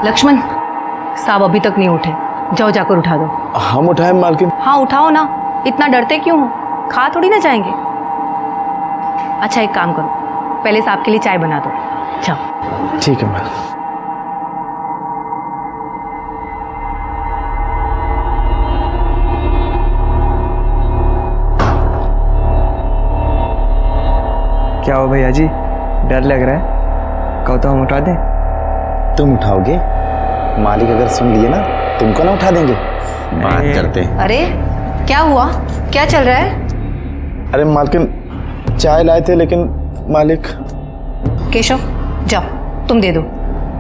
लक्ष्मण, साहब अभी तक नहीं उठे, जाओ जाकर उठा दो। हम उठाए मालकिन? हाँ उठाओ ना, इतना डरते क्यों हो? खा थोड़ी ना जाएंगे। अच्छा एक काम करो, पहले साहब के लिए चाय बना दो, जाओ। ठीक है मैम। क्या हो भैया जी, डर लग रहा है? कहो तो हम उठा दें? तुम उठाओगे? मालिक अगर सुन लिए ना, तुमको ना उठा देंगे। बात करते हैं। अरे क्या हुआ, क्या चल रहा है? अरे मालकिन, चाय लाए थे लेकिन मालिक। केशव जाओ, तुम दे दो।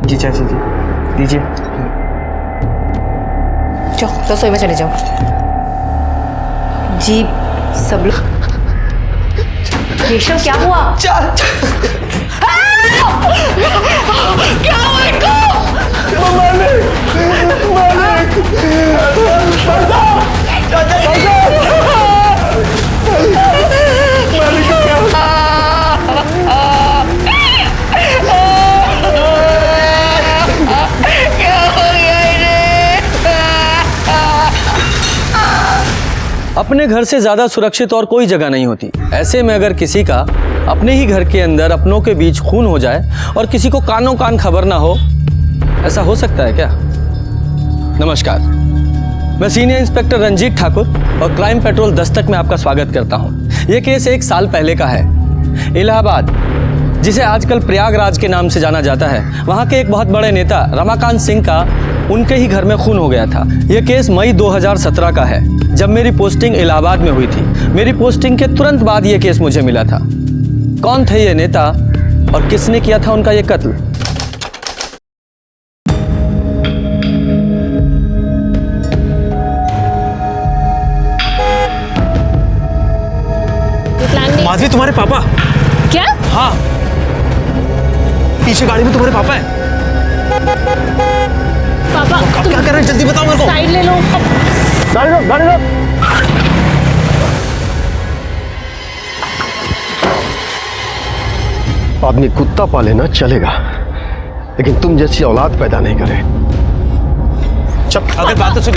जी चाची जी, दीजिए। जाओ रसोई में चले जाओ। जी सब लोग। केशव क्या हुआ? क्या हुआ इनको? अपने घर से ज्यादा सुरक्षित और कोई जगह नहीं होती। ऐसे में अगर किसी का अपने ही घर के अंदर अपनों के बीच खून हो जाए और किसी को कानों कान खबर ना हो, ऐसा हो सकता है क्या? नमस्कार, मैं सीनियर इंस्पेक्टर रंजीत ठाकुर और क्राइम पेट्रोल दस्तक में आपका स्वागत करता हूं। यह केस 1 साल पहले का है। इलाहाबाद, जिसे आजकल प्रयागराज के नाम से जाना जाता है, वहां के एक बहुत बड़े नेता रमाकांत सिंह का उनके ही घर में खून हो गया था। यह केस मई 2017 का है, जब मेरी पोस्टिंग इलाहाबाद में हुई थी। मेरी पोस्टिंग के तुरंत बाद यह केस मुझे मिला था। कौन थे ये नेता और किसने किया था उनका यह कत्ल? माधवी, तुम्हारे पापा? क्या? हाँ, पीछे गाड़ी में तुम्हारे पापा है। पापा अब क्या कर रहे हैं, जल्दी बताओ मेरे को। साइड ले लो। गाड़ी रोक, गाड़ी रोक। आदमी कुत्ता पाले ना चलेगा, लेकिन तुम जैसी औलाद पैदा नहीं करे। चुप, अगर बात तो सुन।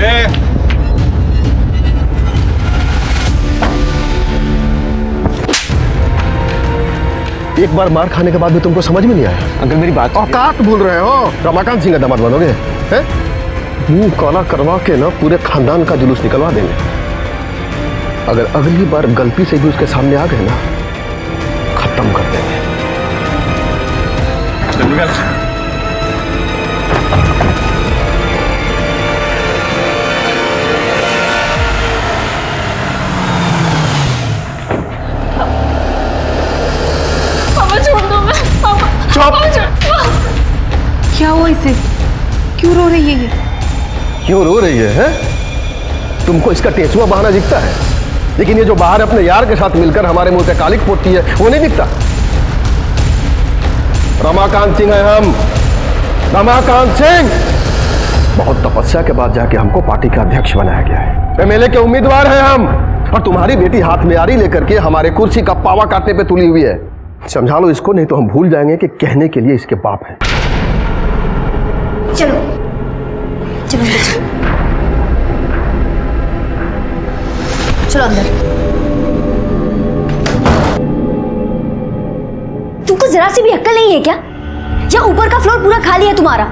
एक बार मार खाने के बाद भी तुमको समझ में नहीं आया? अगर मेरी बात औकात भूल रहे हो? रमाकांत सिंह का दामाद बनोगे? हैं? मुंह काला करवा के ना पूरे खानदान का जुलूस निकलवा देंगे। अगर अगली बार गलती से भी उसके सामने आ गए ना, खत्म कर देंगे। क्या हुआ इसे? क्यों रो रही है ये? क्यों रो रही है? तुमको इसका टेसुआ बहाना दिखता है, लेकिन ये जो बाहर अपने यार के साथ मिलकर हमारे मुंह पे कालिक पोतती है, वो नहीं दिखता। रमाकांत सिंह है हम, रमाकांत सिंह। बहुत तपस्या के बाद जाके हमको पार्टी का अध्यक्ष बनाया गया है। एमएलए के उम्मीदवार हैं हम, और तुम्हारी बेटी हाथ में आरी लेकर के हमारे कुर्सी का पावा काटने पे तुली हुई है। समझा लो इसको, नहीं तो हम भूल जाएंगे कि कहने के लिए इसके बाप हैं। चलो चलो अंदर चलो। चलो अंदर। तुमको जरा सी भी अक्ल नहीं है क्या? या ऊपर का फ्लोर पूरा खाली है तुम्हारा?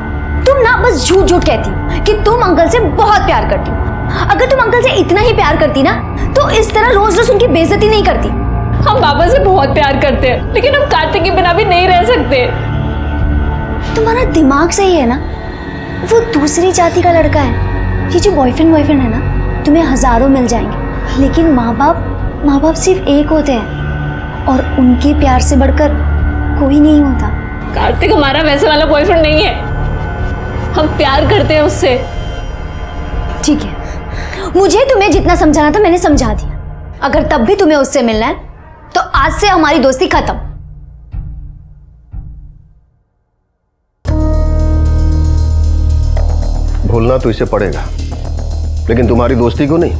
तुम ना बस झूठ झूठ कहती हो कि तुम अंकल से बहुत प्यार करती हो। अगर तुम अंकल से इतना ही प्यार करती ना, तो इस तरह रोज रोज उनकी बेइज्जती नहीं करती। हम पापा से बहुत प्यार करते हैं, लेकिन हम कार्तिक के बिना भी नहीं रह सकते। तुम्हारा दिमाग सही है ना? वो दूसरी जाति का लड़का है। ये जो बॉयफ्रेंड है ना, तुम्हें हजारों मिल जाएंगे, लेकिन माँ बाप सिर्फ एक होते हैं, और उनके प्यार से बढ़कर कोई नहीं होता। कार्तिक हमारा वैसे वाला बॉयफ्रेंड नहीं है, हम प्यार करते हैं उससे। ठीक है, मुझे तुम्हें जितना समझाना था मैंने समझा दिया। अगर तब भी तुम्हें उससे मिलना है तो आज से हमारी दोस्ती खत्म। भूलना तो इसे पड़ेगा, लेकिन तुम्हारी दोस्ती को नहीं,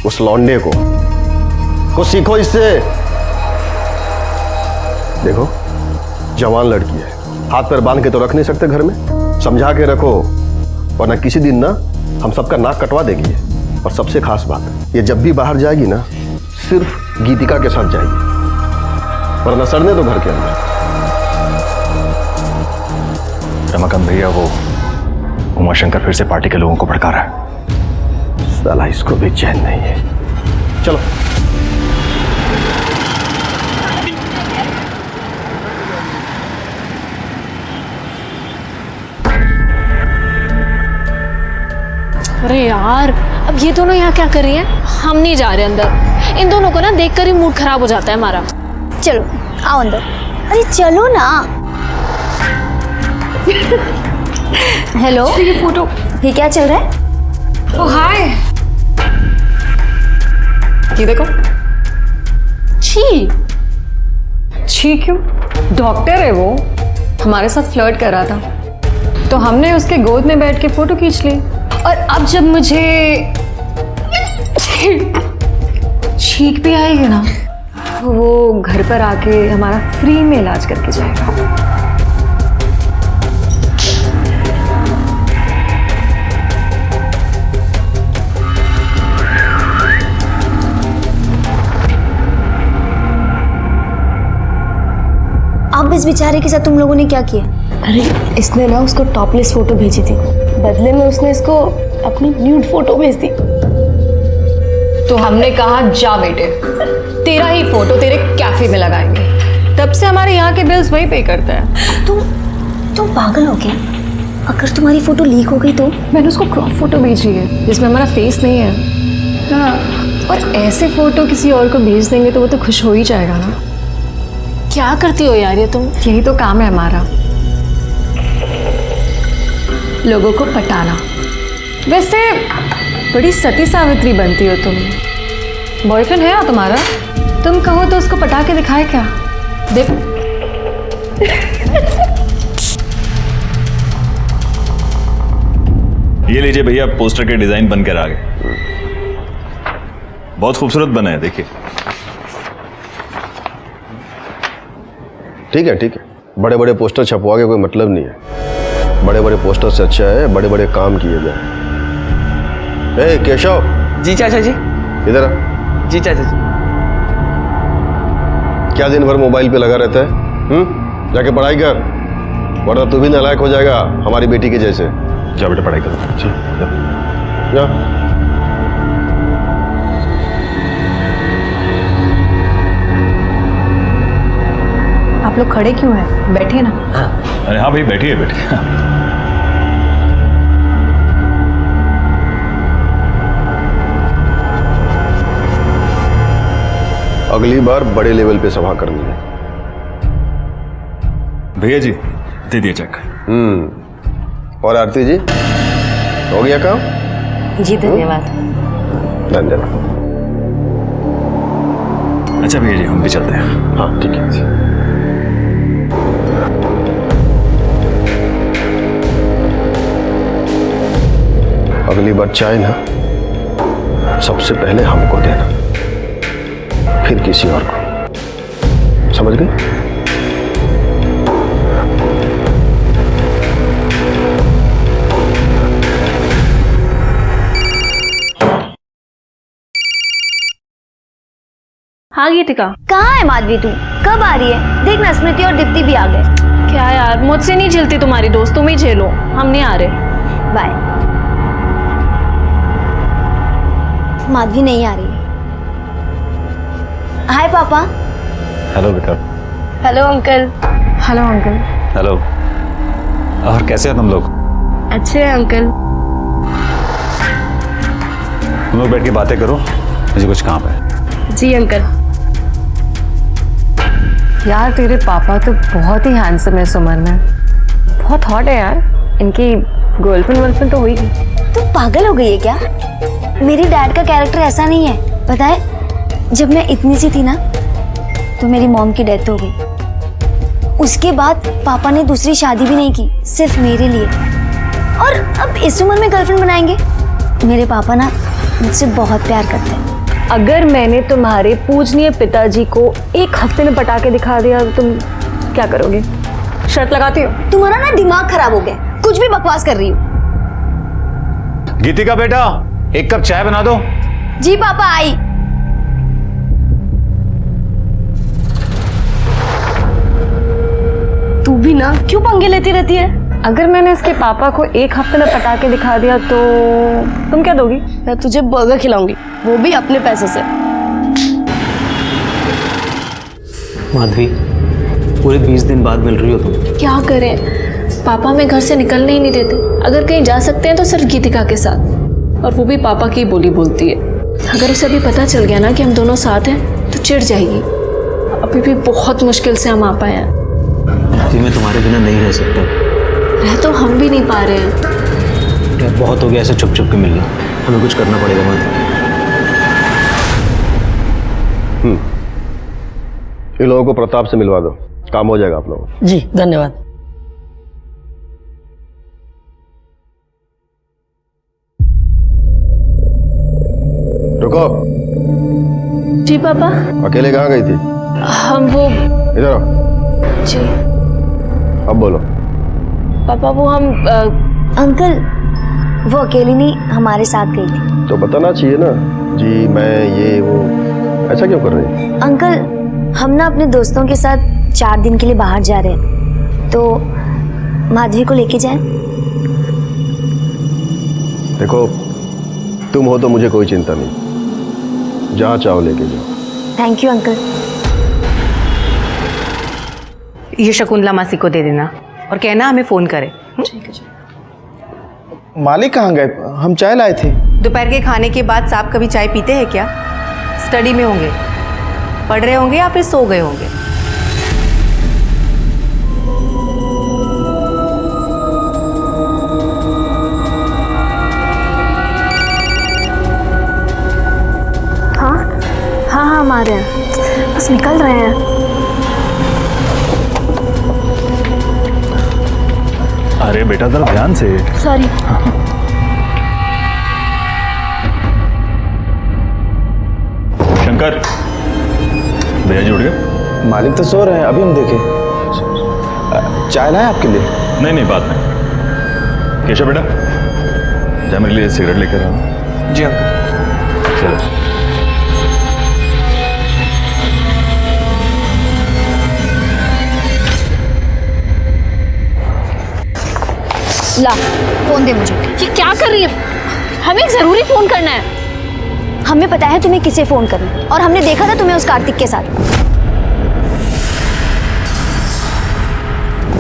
उस लौंडे को सीखो इससे। देखो, जवान लड़की है, हाथ पैर बांध के तो रख नहीं सकते घर में, समझा के रखो, वरना किसी दिन ना हम सबका नाक कटवा देगी। और सबसे खास बात, ये जब भी बाहर जाएगी ना सिर्फ गीतिका के साथ जाएगी, वरना सड़ने दो घर के अंदर। रमाकांत भैया, वो उमाशंकर फिर से पार्टी के लोगों को भड़का रहा है। साला इसको भी चैन नहीं है। चलो अरे यार, अब ये दोनों यहाँ क्या कर रही हैं? हम नहीं जा रहे अंदर। इन दोनों को ना देखकर ही मूड खराब हो जाता है हमारा। चलो आओ अंदर। अरे चलो ना। हेलो, ये फोटो। ये क्या चल रहा है? ओ हाय, ये देखो। छी, छी क्यों? डॉक्टर है वो, हमारे साथ फ्लर्ट कर रहा था, तो हमने उसके गोद में बैठ के फोटो खींच ली। और अब जब मुझे छींक भी आएगी ना, तो वो घर पर आके हमारा फ्री में इलाज करके जाएगा। अब इस बेचारे के साथ तुम लोगों ने क्या किया? अरे इसने ना उसको टॉपलेस फोटो भेजी थी, बदले में उसने इसको अपनी न्यूड फोटो भेज दी। तो हमने कहा जा बेटे, तेरा ही फोटो तेरे कैफे में लगाएंगे। तब से हमारे यहाँ के बिल्स वही पे करता है। तुम पागल हो क्या? अगर तुम्हारी फोटो लीक हो गई तो? मैंने उसको क्रॉप फोटो भेजी है जिसमें हमारा फेस नहीं है। हाँ, और ऐसे फोटो किसी और को भेज देंगे तो वो तो खुश हो ही जाएगा ना। क्या करती हो यार ये तुम? यही तो काम है हमारा, लोगों को पटाना। वैसे बड़ी सती सावित्री बनती हो तुम। बॉयफ्रेंड है तुम्हारा? तुम कहो तो उसको पटा के दिखाए क्या? देखो। ये लीजिए भैया, पोस्टर के डिजाइन बनकर आ गए। बहुत खूबसूरत बना है, देखिए। ठीक है ठीक है, बड़े बड़े पोस्टर छपवा के कोई मतलब नहीं है। बड़े बड़े पोस्टर से अच्छा है बड़े बड़े काम किए जाए। ए केशव। जी चाचा जी। इधर आ। जी चाचा जी। क्या दिन भर मोबाइल पे लगा रहता है? जाके पढ़ाई कर, वरना तू भी नालायक हो जाएगा हमारी बेटी के जैसे। जा बेटा पढ़ाई करो। जा। आप लोग खड़े क्यों हैं? बैठिए ना। अरे हाँ भाई, बैठिए बैठिए। अगली बार बड़े लेवल पे सभा करनी है। भैया जी दे दिए चेक। और आरती जी, हो गया काम? जी धन्यवाद। धन्यवाद। अच्छा भैया जी, हम भी चलते हैं। हाँ ठीक है। अगली बार चाय ना सबसे पहले हमको देना, फिर किसी और को। समझ गए? हाँ गीतिका। कहाँ है माधवी तू? कब आ रही है? देखना स्मृति और दीप्ति भी आ गए। क्या यार, मुझसे नहीं झेलती तुम्हारी दोस्त, तुम ही झेलो, हम नहीं आ रहे। बाय। माधवी नहीं आ रही है। हाय पापा। हेलो बेटा। Hello uncle. Hello uncle. Hello. और कैसे हो तुम लोग? अच्छे हैं अंकल। तुम लोग बैठ के बातें करो, मुझे कुछ काम है। जी अंकल। यार तेरे पापा तो बहुत ही हैंडसम है इस उम्र में, बहुत हॉट है यार। इनकी गर्लफ्रेंड तो होगी। तू पागल हो गई है क्या? मेरी डैड का कैरेक्टर ऐसा नहीं है, पता है? जब मैं इतनी सी थी ना तो मेरी मॉम की डेथ हो गई। उसके बाद पापा ने दूसरी शादी भी नहीं की, सिर्फ मेरे लिए। और अब इस उम्र में गर्लफ्रेंड बनाएंगे? मेरे पापा ना मुझसे बहुत प्यार करते हैं। अगर मैंने तुम्हारे पूजनीय पिताजी को एक हफ्ते में पटा के दिखा दिया तो तुम क्या करोगे? शर्त लगाती हो? तुम्हारा ना दिमाग खराब हो गया, कुछ भी बकवास कर रही हो। गीतिका बेटा, एक कप चाय बना दो। जी पापा, आई। तू भी ना क्यों पंगे लेती रहती है? अगर मैंने इसके पापा को एक हफ्ते में पटाके दिखा दिया तो तुम क्या दोगी? मैं तुझे बर्गर खिलाऊंगी, वो भी अपने पैसे से। माधवी, पूरे 20 दिन बाद मिल रही हो तुम। क्या करें, पापा हमें घर से निकलने ही नहीं देते। अगर कहीं जा सकते हैं तो सिर्फ गीतिका के साथ, और वो भी पापा की बोली बोलती है। अगर उसे अभी पता चल गया ना कि हम दोनों साथ हैं तो चिढ़ जाएगी। अभी भी बहुत मुश्किल से हम आ पाए हैं। माधवी, मैं तुम्हारे बिना नहीं रह सकता। रह तो हम भी नहीं पा रहे हैं। यार बहुत हो गया ऐसे छुप छुप के मिलना, हमें कुछ करना पड़ेगा माधवी। इन लोगों को प्रताप से मिलवा दो, काम हो जाएगा आप लोगों। जी धन्यवाद। रुको। जी पापा। अकेले कहाँ गई थी? हम वो इधर आओ। जी अब बोलो। पापा, वो हम अंकल, वो अकेली नहीं हमारे साथ गई थी। तो बताना चाहिए ना, जी मैं ये वो, ऐसा क्यों कर रही है? अंकल, हम ना अपने दोस्तों के साथ 4 दिन के लिए बाहर जा रहे हैं, तो माधवी को लेके जाएं? देखो, तुम हो तो मुझे कोई चिंता नहीं, जहाँ चाहो लेके जाओ। Thank you uncle. ये शकुंतला मासी को दे देना और कहना हमें फोन करे। मालिक कहाँ गए? हम चाय लाए थे। दोपहर के खाने के बाद साहब कभी चाय पीते हैं क्या? स्टडी में होंगे, पढ़ रहे होंगे या फिर सो गए होंगे। हाँ हाँ हाँ, हम आ रहे हैं, बस निकल रहे हैं। अरे बेटा जरा ध्यान से। सॉरी। शंकर, भैया जी उठ गए? मालिक तो सो रहे हैं, अभी हम देखे। चाय लाए आपके लिए? नहीं नहीं, बात नहीं। केशव बेटा, जा मेरे लिए सिगरेट लेकर आओ। जी अंकल। चलो। ला, फोन दे मुझे। ये क्या कर रही है? हमें जरूरी फोन करना है। हमें पता है तुम्हें किसे फोन करना है, और हमने देखा था तुम्हें उस कार्तिक के साथ।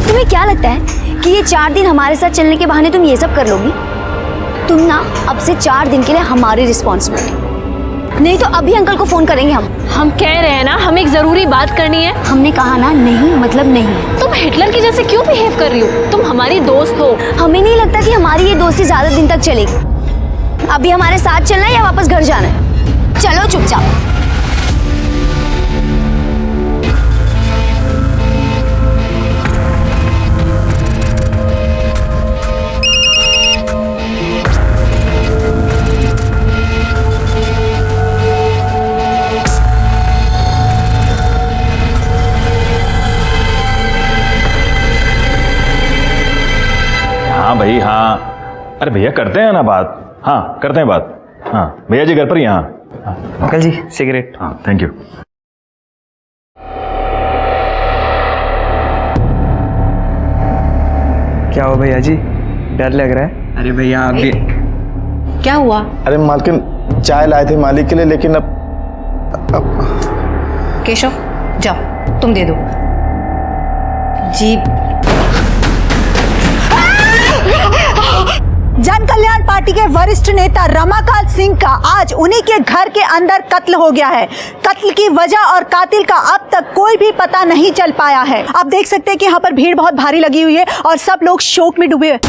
तुम्हें क्या लगता है कि ये 4 दिन हमारे साथ चलने के बहाने तुम ये सब कर लोगी? तुम ना अब से 4 दिन के लिए हमारी रिस्पॉन्सिबिलिटी, नहीं तो अभी अंकल को फोन करेंगे हम। हम कह रहे हैं ना, हमें एक जरूरी बात करनी है। हमने कहा ना, नहीं मतलब नहीं। तुम हिटलर की जैसे क्यों बिहेव कर रही हो? तुम हमारी दोस्त हो। हमें नहीं लगता कि हमारी ये दोस्ती ज्यादा दिन तक चलेगी। अभी हमारे साथ चलना है या वापस घर जाना है? चलो चुपचाप। हाँ भाई हाँ, अरे भैया करते हैं ना बात। हाँ करते हैं बात। हाँ भैया जी घर पर ही? हाँ अंकल जी सिगरेट। हाँ थैंक यू। क्या हुआ भैया जी, डर लग रहा है? अरे भैया आप भी। क्या हुआ? अरे मालकिन, चाय लाए थे मालिक के लिए, लेकिन अब केशव, जाओ तुम दे दो। जी। जन कल्याण पार्टी के वरिष्ठ नेता रमाकांत सिंह का आज उन्हीं के घर के अंदर कत्ल हो गया है। कत्ल की वजह और कातिल का अब तक कोई भी पता नहीं चल पाया है। आप देख सकते हैं कि यहाँ पर भीड़ बहुत भारी लगी हुई है और सब लोग शोक में डूबे हैं।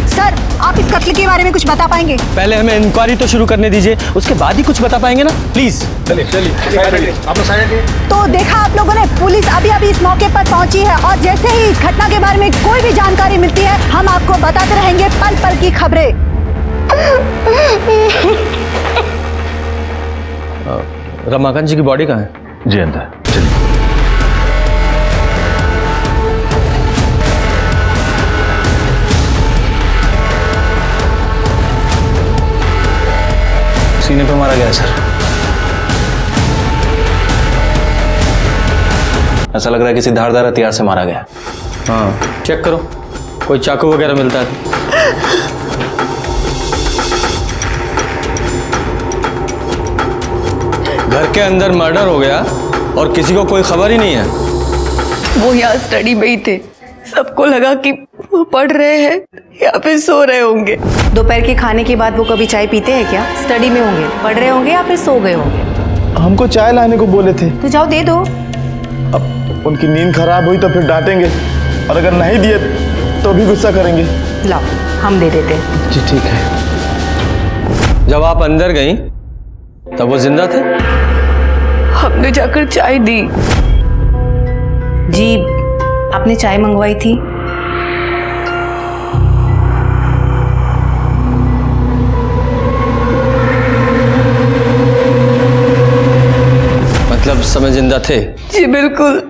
सर, आप इस कत्ल के बारे में कुछ बता पाएंगे? पहले हमें इंक्वायरी तो शुरू करने दीजिए, उसके बाद ही कुछ बता पाएंगे ना, प्लीज। तो देखा आप लोगों ने, पुलिस अभी अभी इस मौके पर पहुंची है और जैसे ही इस घटना के बारे में कोई भी जानकारी मिलती है हम आपको बताते रहेंगे पल पल की खबरें। रमाकांत जी की बॉडी कहाँ है? जी अंदर, चलिए। सीने पे मारा गया सर। ऐसा लग रहा है किसी धारदार हथियार से मारा गया। हाँ चेक करो, कोई चाकू वगैरह मिलता है। घर के अंदर मर्डर हो गया और किसी को कोई खबर ही नहीं है। वो यहाँ स्टडी में ही थे, सबको लगा कि वो पढ़ रहे हैं या फिर सो रहे होंगे। दोपहर के खाने के बाद वो कभी चाय पीते हैं क्या? स्टडी में होंगे, पढ़ रहे होंगे या फिर सो गए होंगे। हमको चाय लाने को बोले थे। तो जाओ दे दो। अब उनकी नींद खराब हुई तो फिर डांटेंगे, और अगर नहीं दिए तो भी गुस्सा करेंगे। लाओ हम दे देते हैं। जी ठीक है। जब आप अंदर गई तब वो जिंदा थे? हमने जाकर चाय दी। जी आपने चाय मंगवाई थी। मतलब समय जिंदा थे? जी बिल्कुल।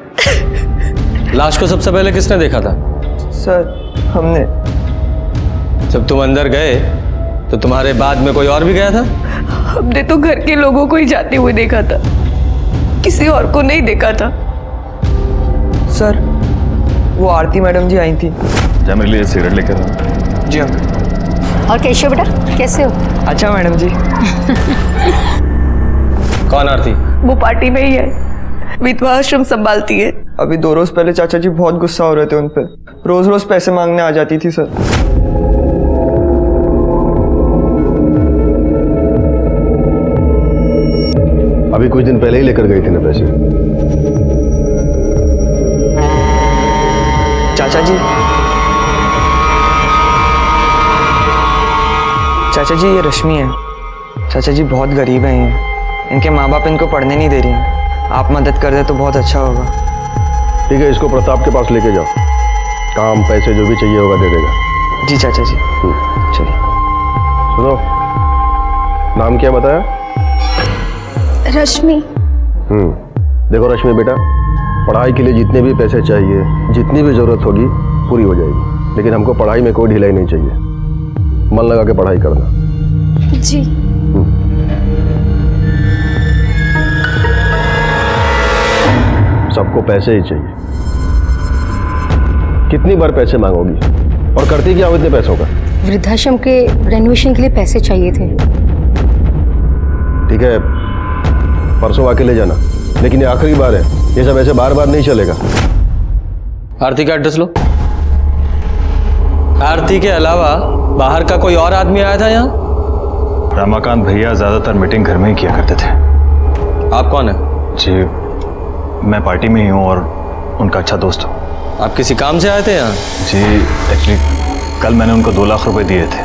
लाश को सबसे पहले किसने देखा था? सर हमने। जब तुम अंदर गए तो तुम्हारे बाद में कोई और भी गया था? हमने तो घर के लोगों को ही जाते हुए देखा था, किसी और को नहीं देखा था। सर वो आरती मैडम जी आई थी। जा मेरे लिए सिगरेट लेकर आओ। जी अंकल। और केशव बेटा कैसे हो? अच्छा मैडम जी। कौन आरती? वो पार्टी में ही है, विधवा आश्रम संभालती है। अभी 2 रोज पहले चाचा जी बहुत गुस्सा हो रहे थे उन पर, रोज रोज पैसे मांगने आ जाती थी सर। अभी कुछ दिन पहले ही लेकर गई थी ना पैसे। चाचा जी, चाचा जी ये रश्मि है। चाचा जी बहुत गरीब हैं ये, इनके माँ बाप इनको पढ़ने नहीं दे रही हैं। आप मदद कर दे तो बहुत अच्छा होगा। ठीक है, इसको प्रताप के पास लेके जाओ, काम पैसे जो भी चाहिए होगा दे देगा। जी चाचा जी। चलिए। सुनो, नाम क्या बताया? रश्मि। देखो रश्मि बेटा, पढ़ाई के लिए जितने भी पैसे चाहिए, जितनी भी जरूरत होगी पूरी हो जाएगी, लेकिन हमको पढ़ाई में कोई ढिलाई नहीं चाहिए। मन लगा के पढ़ाई करना। जी। सबको पैसे ही चाहिए। कितनी बार पैसे मांगोगी और करती क्या हो इतने पैसों का? वृद्धाश्रम के रेनोवेशन के लिए पैसे चाहिए थे। ठीक है, परसों आके ले जाना, लेकिन ये आखिरी बार है, ये सब ऐसे बार बार नहीं चलेगा। आरती का एड्रेस लो। आरती के अलावा बाहर का कोई और आदमी आया था यहाँ? रमाकांत भैया ज्यादातर मीटिंग घर में ही किया करते थे। आप कौन है? जी मैं पार्टी में ही हूँ और उनका अच्छा दोस्त हूँ। आप किसी काम से आए थे यहाँ? जी एक्चुअली कल मैंने उनको 2 लाख रुपए दिए थे,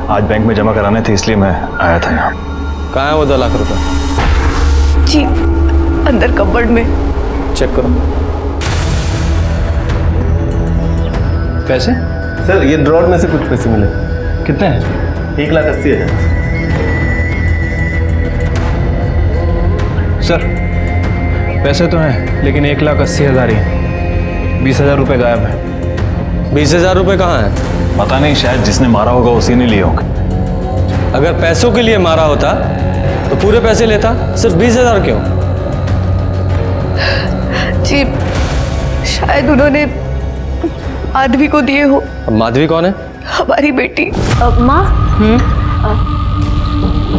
आज बैंक में जमा कराने थे, इसलिए मैं आया था यहाँ। कहाँ है वो 2 लाख रुपए? जी अंदर कपबोर्ड में। चेक करो। पैसे? सर ये ड्रॉर में से कुछ पैसे मिले। कितने हैं? 1,80,000। सर पैसे तो हैं, लेकिन 1,80,000 ही। 20,000 रुपये गायब है। 20,000 रुपये कहाँ है? पता नहीं, शायद जिसने मारा होगा उसी ने लिए होंगे। अगर पैसों के लिए मारा होता तो पूरे पैसे लेता, सिर्फ 20,000 क्यों? जी शायद उन्होंने माधवी को दिए हो। अब माधवी कौन है? हमारी बेटी। माँ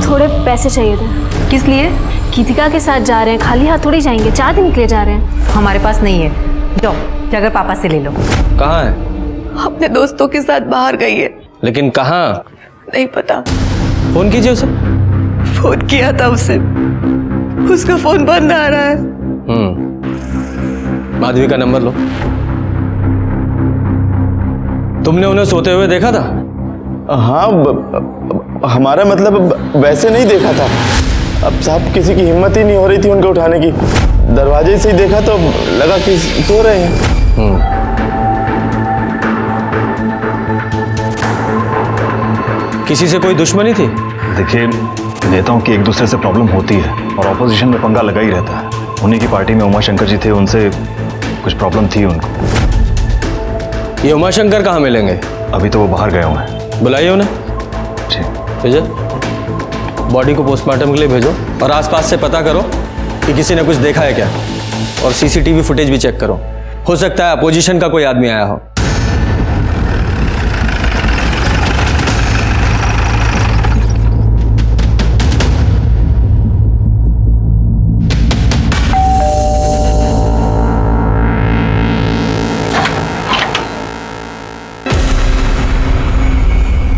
थोड़े पैसे चाहिए थे। किस लिए? गीतिका के साथ जा रहे हैं, खाली हाथ थोड़ी जाएंगे, 4 दिन के लिए जा रहे हैं। हमारे पास नहीं है, जाओ जाकर पापा से ले लो। कहाँ है? अपने दोस्तों के साथ बाहर गई है। लेकिन कहाँ? नहीं पता। फोन कीजिए उसे। फोन किया था उसे, उसका फोन बंद आ रहा है। माधवी का नंबर लो। तुमने उन्हें सोते हुए देखा था? हाँ हमारा मतलब वैसे नहीं देखा था। अब साहब किसी की हिम्मत ही नहीं हो रही थी उनको उठाने की, दरवाजे से ही देखा तो लगा कि सो रहे हैं। किसी से कोई दुश्मनी थी? देखिए नेताओं की एक दूसरे से प्रॉब्लम होती है और ऑपोजिशन में पंगा लगा ही रहता है। उन्हीं की पार्टी में उमा शंकर जी थे, उनसे कुछ प्रॉब्लम थी उनको। ये उमा शंकर कहाँ मिलेंगे? अभी तो वो बाहर गए हुए हैं। बुलाइए उन्हें। जी। विजय बॉडी को पोस्टमार्टम के लिए भेजो और आसपास से पता करो कि किसी ने कुछ देखा है क्या, और सीसीटीवी फुटेज भी चेक करो। हो सकता है अपोजिशन का कोई आदमी आया हो।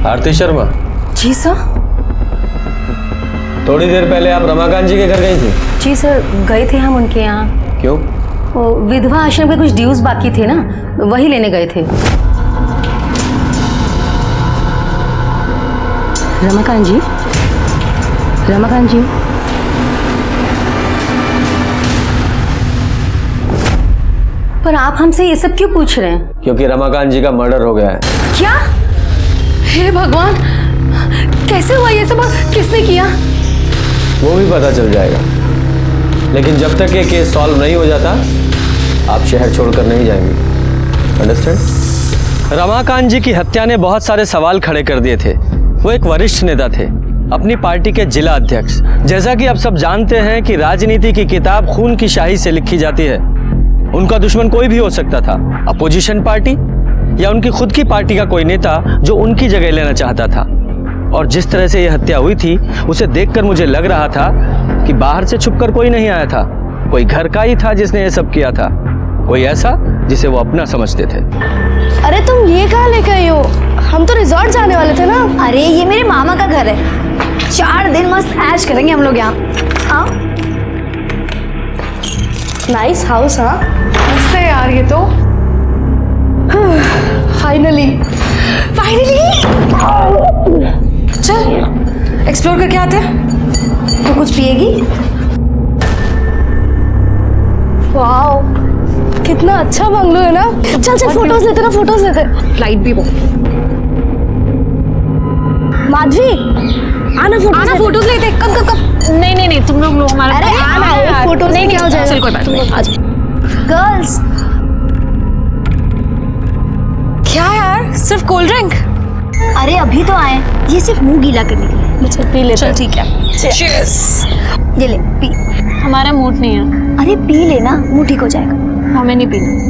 आरती शर्मा। जी सर। थोड़ी देर पहले आप रमाकांत जी के घर गई थी? जी सर, गए थे हम उनके यहाँ। क्यों? वो विधवा आश्रम के कुछ ड्यूज बाकी थे ना, वही लेने गए थे। रमाकांत जी, रमाकांत जी। पर आप हमसे ये सब क्यों पूछ रहे हैं? क्योंकि रमाकांत जी का मर्डर हो गया है। क्या? हे भगवान, कैसे हुआ ये सब और किसने किया? वो भी पता चल जाएगा, लेकिन जब तक ये केस सॉल्व नहीं हो जाता आप शहर छोड़कर नहीं जाएंगे। अंडरस्टैंड? रमाकांत जी की हत्या ने बहुत सारे सवाल खड़े कर दिए थे। वो एक वरिष्ठ नेता थे, अपनी पार्टी के जिला अध्यक्ष। जैसा कि आप सब जानते हैं कि राजनीति की किताब खून की शाही से लिखी जाती है। उनका दुश्मन कोई भी हो सकता था, अपोजिशन पार्टी या उनकी खुद की पार्टी का कोई नेता जो उनकी जगह लेना चाहता था। और जिस तरह से यह हत्या हुई थी उसे देखकर मुझे लग रहा था कि बाहर से छुपकर कोई नहीं आया था, कोई घर का ही था जिसने यह सब किया था, कोई ऐसा जिसे वो अपना समझते थे। अरे तुम ये कहाँ लेकर आई हो? हम तो रिजॉर्ट जाने वाले थे ना। अरे ये मेरे मामा का घर है, 4 दिन मस्त ऐश करेंगे हम लोग यहाँ। हाँ, नाइस हाउस। हाँ मस्त है यार ये तो। फाइनली चल एक्सप्लोर करके आते हैं। तो कुछ पिएगी? वाओ, कितना अच्छा बंगलो है ना। चल चल फोटोज लेते ना, फोटोज लेते। फ्लाइट भी वो। माधवी आना फोटोज लेते। कब कब कब? नहीं तुम लोग लो हमारा। अरे आना, फोटोज नहीं क्या हो जाएगा। चल कोई बात नहीं, आज गर्ल्स, क्या यार, सिर्फ कोल्ड ड्रिंक? अरे अभी तो आए, ये सिर्फ मुंह गीला करने के लिए। चल पी ले। चल ठीक है, Cheers। ये ले पी। हमारा मूड नहीं है। अरे पी लेना, मुंह ठीक हो जाएगा। हमें नहीं पीना।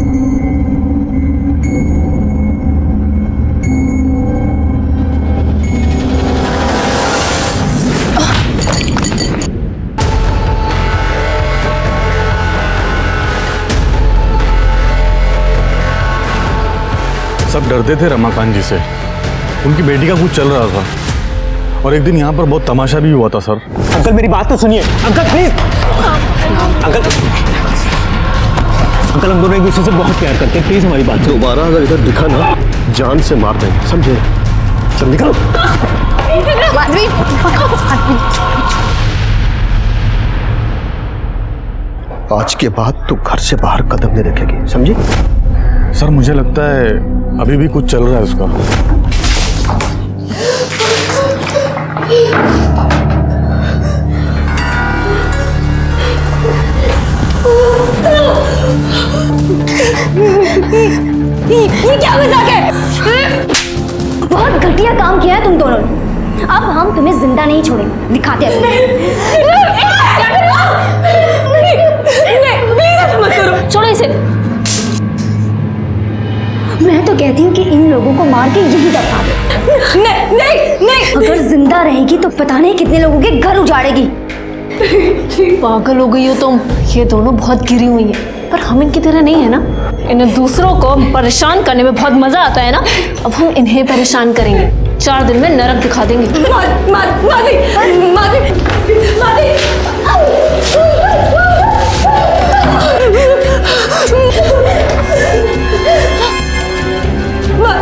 सब डरते थे रमाकांत जी से, उनकी बेटी का कुछ चल रहा था और एक दिन यहाँ पर बहुत तमाशा भी हुआ था सर। अंकल मेरी बात तो सुनिए। Uncle please. अंकल हम दोनों एक दूसरे से बहुत प्यार करते हैं, प्लीज हमारी बात। दोबारा अगर इधर दिखा ना, जान से मार देंगे, समझे? चल निकलो। माधवी आज के बाद तू घर से बाहर कदम नहीं रखेगी, समझी? सर मुझे लगता है अभी भी कुछ चल रहा है उसका। ये क्या मजाक है? बहुत घटिया काम किया है तुम दोनों ने। अब हम तुम्हें जिंदा नहीं छोड़ेंगे, दिखाते हैं तुम्हें। छोड़ो इसे। मैं तो कहती हूँ कि इन लोगों को मार के यही दफा दो। नहीं, अगर जिंदा रहेगी तो पता नहीं कितने लोगों के घर उजाड़ेगी। पागल हो गई हो तुम। ये दोनों बहुत गिरी हुई हैं, पर हम इनकी तरह नहीं है ना। इन्हें दूसरों को परेशान करने में बहुत मजा आता है ना। अब हम इन्हें परेशान करेंगे, 4 दिन में नरक दिखा देंगे।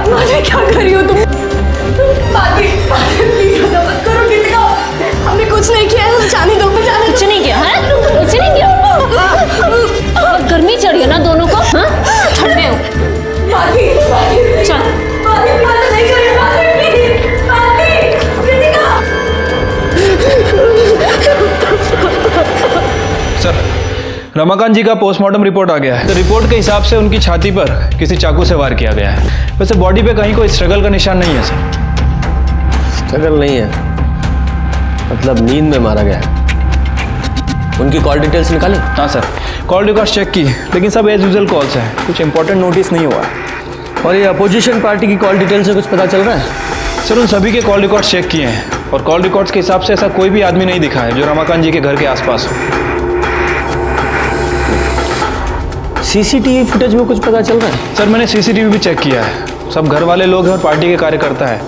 माधवी क्या कर रही हो तुम? माधवी प्लीज ऐसा मत करो। गीतिका, हमने कुछ नहीं किया है, हम जाने दो। कुछ नहीं किया है, कुछ नहीं किया। और गर्मी चढ़ी है ना दोनों को। हाँ ठंडे हो। माधवी चल प्लीज नहीं करिए। माधवी प्लीज, गीतिका। सर रमाकांत जी का पोस्टमार्टम रिपोर्ट आ गया है। तो रिपोर्ट के हिसाब से उनकी छाती पर किसी चाकू से वार किया गया है। वैसे बॉडी पे कहीं कोई स्ट्रगल का निशान नहीं है सर। स्ट्रगल नहीं है, मतलब नींद में मारा गया है। उनकी कॉल डिटेल्स निकाले? हाँ सर, कॉल रिकॉर्ड चेक की, लेकिन सब एज यूजुअल कॉल्स हैं, कुछ इंपॉर्टेंट नोटिस नहीं हुआ है। और ये अपोजिशन पार्टी की कॉल डिटेल से कुछ पता चल रहा है? सर उन सभी के कॉल रिकॉर्ड चेक किए हैं और कॉल रिकॉर्ड्स के हिसाब से ऐसा कोई भी आदमी नहीं दिखा है जो रमाकांत जी के घर के आसपास हो। सीसीटीवी फुटेज में कुछ पता चल रहा है? सर मैंने सीसीटीवी भी चेक किया है, सब घर वाले लोग हैं और पार्टी के कार्यकर्ता है।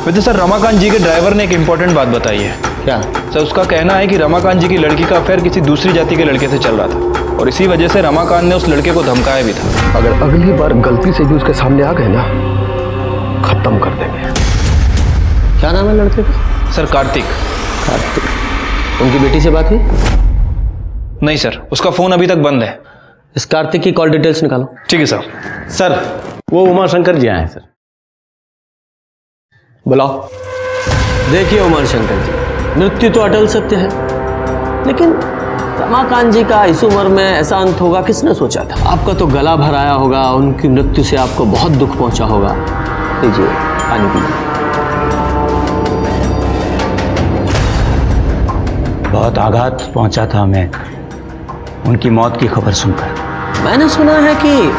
वैसे सर रमाकांत जी के ड्राइवर ने एक इंपॉर्टेंट बात बताई है। क्या? सर उसका कहना है कि रमाकांत जी की लड़की का अफेयर किसी दूसरी जाति के लड़के से चल रहा था और इसी वजह से रमाकांत ने उस लड़के को धमकाया भी था। अगर अगली बार गलती से भी उसके सामने आ गए ना, खत्म कर देंगे। क्या नाम है लड़के का? सर कार्तिक। कार्तिक। उनकी बेटी से बात हुई? नहीं सर, उसका फोन अभी तक बंद है। इस कार्तिक की कॉल डिटेल्स निकालो। ठीक है सर। सर वो उमाशंकर जी आए हैं सर। बुलाओ। देखिए उमाशंकर जी, मृत्यु तो अटल सत्य है, लेकिन रमाकांत जी का इस उम्र में ऐसा अंत होगा किसने सोचा था? आपका तो गला भराया होगा, उनकी मृत्यु से आपको बहुत दुख पहुंचा होगा। लीजिए पानी पीजिए। बहुत आघात पहुंचा था हमें उनकी मौत की खबर सुनकर। मैंने सुना है कि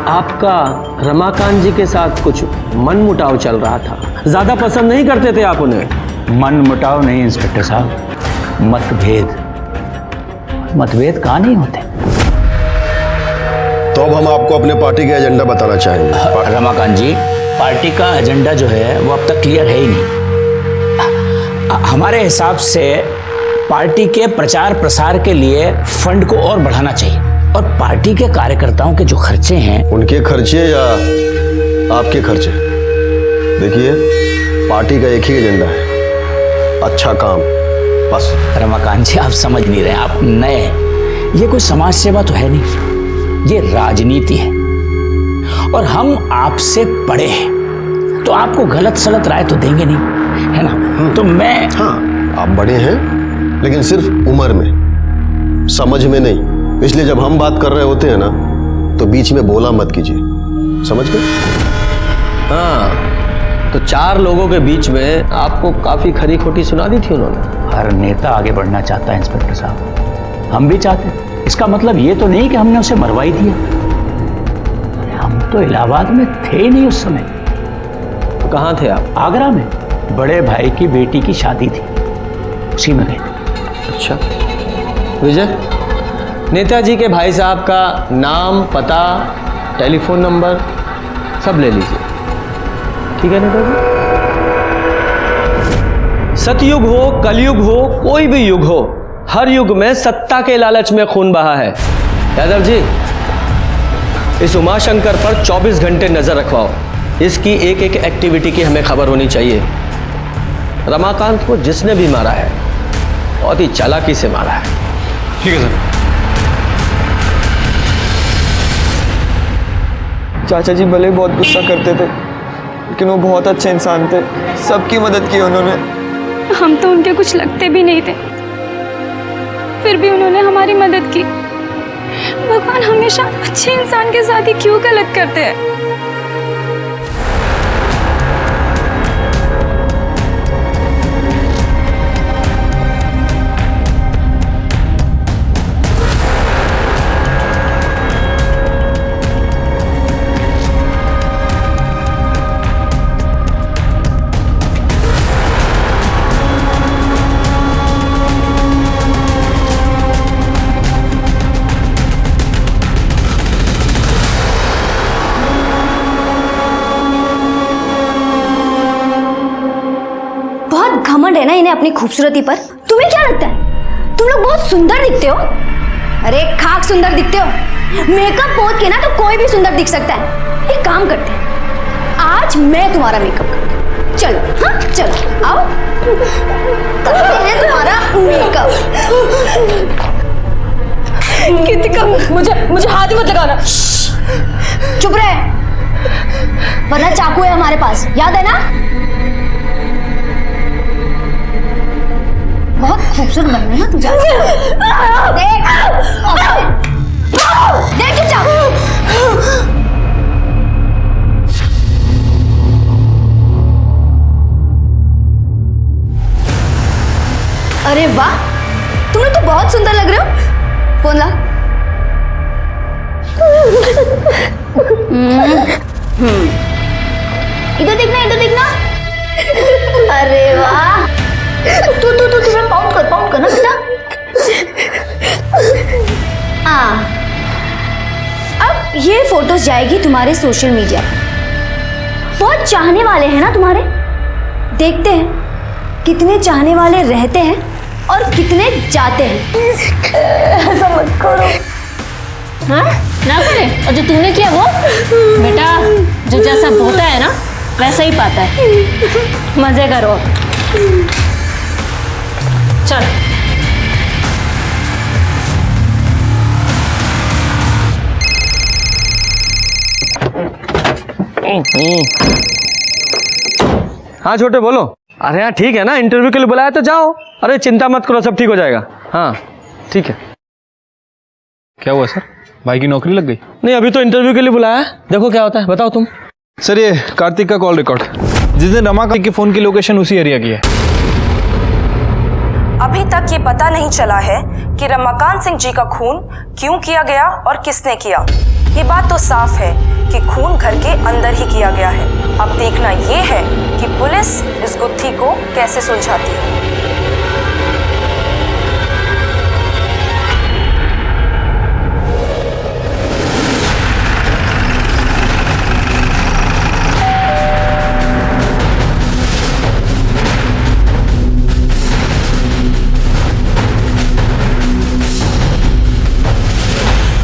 आपका रमाकांत जी के साथ कुछ मनमुटाव चल रहा था, ज्यादा पसंद नहीं करते थे आप उन्हें। मनमुटाव नहीं इंस्पेक्टर साहब, मतभेद। मतभेद कहाँ नहीं होते। तो अब हम आपको अपने पार्टी का एजेंडा बताना चाहेंगे। रमाकांत जी, पार्टी का एजेंडा जो है वो अब तक क्लियर है ही नहीं। हमारे हिसाब से पार्टी के प्रचार प्रसार के लिए फंड को और बढ़ाना चाहिए और पार्टी के कार्यकर्ताओं के जो खर्चे हैं, उनके खर्चे या आपके खर्चे, देखिए पार्टी का एक ही एजेंडा है, अच्छा काम, बस। रमाकांत जी आप समझ नहीं रहे, आप नए हैं। ये कोई समाज सेवा तो है नहीं, ये राजनीति है और हम आपसे बड़े हैं, तो आपको गलत सलत राय तो देंगे नहीं, है ना? तो मैं, हाँ आप बड़े हैं लेकिन सिर्फ उम्र में, समझ में नहीं। इसलिए जब हम बात कर रहे होते हैं ना, तो बीच में बोला मत कीजिए, समझ गए? हाँ, तो चार लोगों के बीच में आपको काफी खरी खोटी सुना दी थी उन्होंने। हर नेता आगे बढ़ना चाहता है इंस्पेक्टर साहब, हम भी चाहते हैं। इसका मतलब ये तो नहीं कि हमने उसे मरवाई दिया। हम तो इलाहाबाद में थे ही नहीं उस समय। तो कहाँ थे आप? आगरा में बड़े भाई की बेटी की शादी थी, उसी में गए। अच्छा विजय, नेताजी के भाई साहब का नाम, पता, टेलीफोन नंबर सब ले लीजिए, ठीक है नेताजी? सतयुग हो, कलयुग हो, कोई भी युग हो, हर युग में सत्ता के लालच में खून बहा है। यादव जी, इस उमाशंकर पर 24 घंटे नजर रखवाओ। इसकी एक एक एक्टिविटी की हमें खबर होनी चाहिए। रमाकांत को जिसने भी मारा है बहुत ही चालाकी से मारा है। ठीक है सर। चाचा जी भले बहुत गुस्सा करते थे, लेकिन वो बहुत अच्छे इंसान थे, सबकी मदद की उन्होंने। हम तो उनके कुछ लगते भी नहीं थे, फिर भी उन्होंने हमारी मदद की। भगवान हमेशा अच्छे इंसान के साथ ही क्यों गलत करते हैं? घमंड है ना इन्हें अपनी खूबसूरती पर। तुम्हें क्या लगता है तुम लोग बहुत सुंदर दिखते हो? अरे खाक सुंदर दिखते हो। मेकअप पोत के ना तो कोई भी सुंदर दिख सकता है। एक काम करते हैं, आज मैं तुम्हारा मेकअप करती हूँ। चलो, हाँ चलो आओ, करते हैं तुम्हारा मेकअप। कृतिका, मुझे हाथ ही मत लगाना। चुप रहे, वरना चाकू है हमारे पास, याद है ना? बहुत खूबसूरत बन रही है ना तू। देख देख चुपचाप। फोन ला। इधर देखना, इधर देखना। अरे वाह, तू पाउंड कर ना बेटा। हाँ, अब ये फोटोज जाएगी तुम्हारे सोशल मीडिया पर। बहुत चाहने वाले हैं ना तुम्हारे, देखते हैं कितने चाहने वाले रहते हैं और कितने जाते हैं। ऐसा मत करो। हाँ ना करे, और जो तूने किया वो बेटा, जो जैसा बोता है ना वैसा ही पाता है। मजे करो, चल। हाँ छोटे बोलो। अरे हाँ ठीक है ना, इंटरव्यू के लिए बुलाया तो जाओ। अरे चिंता मत करो, सब ठीक हो जाएगा। हाँ ठीक है। क्या हुआ सर, भाई की नौकरी लग गई? नहीं, अभी तो इंटरव्यू के लिए बुलाया है, देखो क्या होता है। बताओ तुम। सर ये कार्तिक का कॉल रिकॉर्ड, जिस दिन रमाकांत के फोन की लोकेशन उसी एरिया की है। अभी तक ये पता नहीं चला है कि रमाकांत सिंह जी का खून क्यों किया गया और किसने किया। ये बात तो साफ है कि खून घर के अंदर ही किया गया है। अब देखना ये है कि पुलिस इस गुत्थी को कैसे सुलझाती है।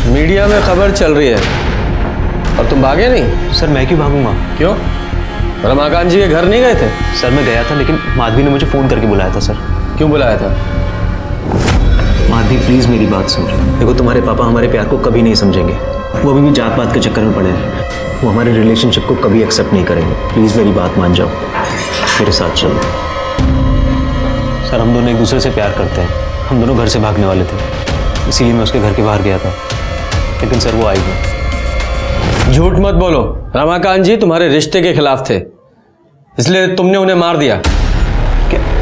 मीडिया में खबर चल रही है और तुम भागे नहीं? सर मैं क्यों भागूंगा? क्यों? रमाकांत जी के घर नहीं गए थे? सर मैं गया था, लेकिन माधवी ने मुझे फ़ोन करके बुलाया था। सर क्यों बुलाया था? माधवी प्लीज़ मेरी बात सुन। देखो तुम्हारे पापा हमारे प्यार को कभी नहीं समझेंगे, वो अभी भी जात पात के चक्कर में पड़े हैं। वो हमारे रिलेशनशिप को कभी एक्सेप्ट नहीं करेंगे। प्लीज़ मेरी बात मान जाओ, मेरे साथ चलो। सर हम दोनों एक दूसरे से प्यार करते हैं, हम दोनों घर से भागने वाले थे, इसीलिए मैं उसके घर के बाहर गया था, लेकिन सर वो आई नहीं। झूठ मत बोलो, रमाकांत जी तुम्हारे रिश्ते के खिलाफ थे, इसलिए तुमने उन्हें मार दिया।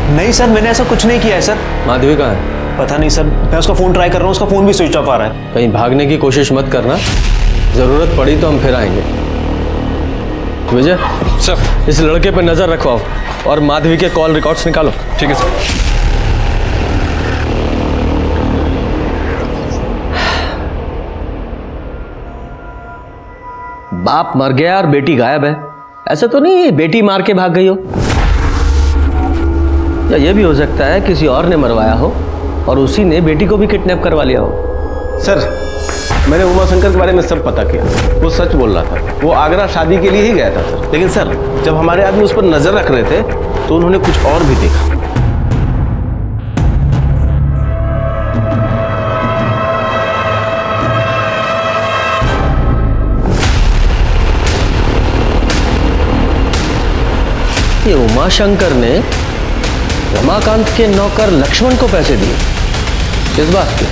नहीं सर, मैंने ऐसा कुछ नहीं किया है। सर माधवी कहाँ है? पता नहीं सर, मैं उसका फ़ोन ट्राई कर रहा हूँ, उसका फ़ोन भी स्विच ऑफ आ रहा है। कहीं भागने की कोशिश मत करना, ज़रूरत पड़ी तो हम फिर आएंगे। विजय सर, इस लड़के पर नज़र रखवाओ और माधवी के कॉल रिकॉर्ड्स निकालो। ठीक है सर। बाप मर गया और बेटी गायब है, ऐसा तो नहीं बेटी मार के भाग गई हो? या ये भी हो सकता है किसी और ने मरवाया हो और उसी ने बेटी को भी किडनैप करवा लिया हो। सर मैंने उमा शंकर के बारे में सब पता किया, वो सच बोल रहा था। वो आगरा शादी के लिए ही गया था सर, लेकिन सर जब हमारे आदमी उस पर नजर रख रहे थे तो उन्होंने कुछ और भी देखा। ये उमा शंकर ने रमाकांत के नौकर लक्ष्मण को पैसे दिए, किस बात के?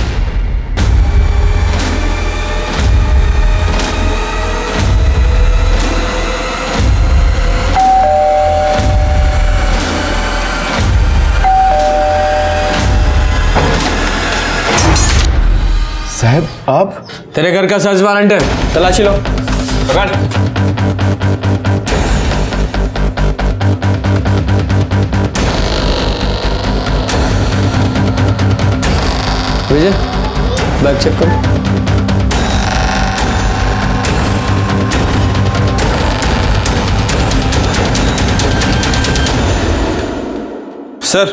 साहब आप? तेरे घर का सर्च वारंट है, तलाशी लो। पकड़। विजय बैग चेक करो। सर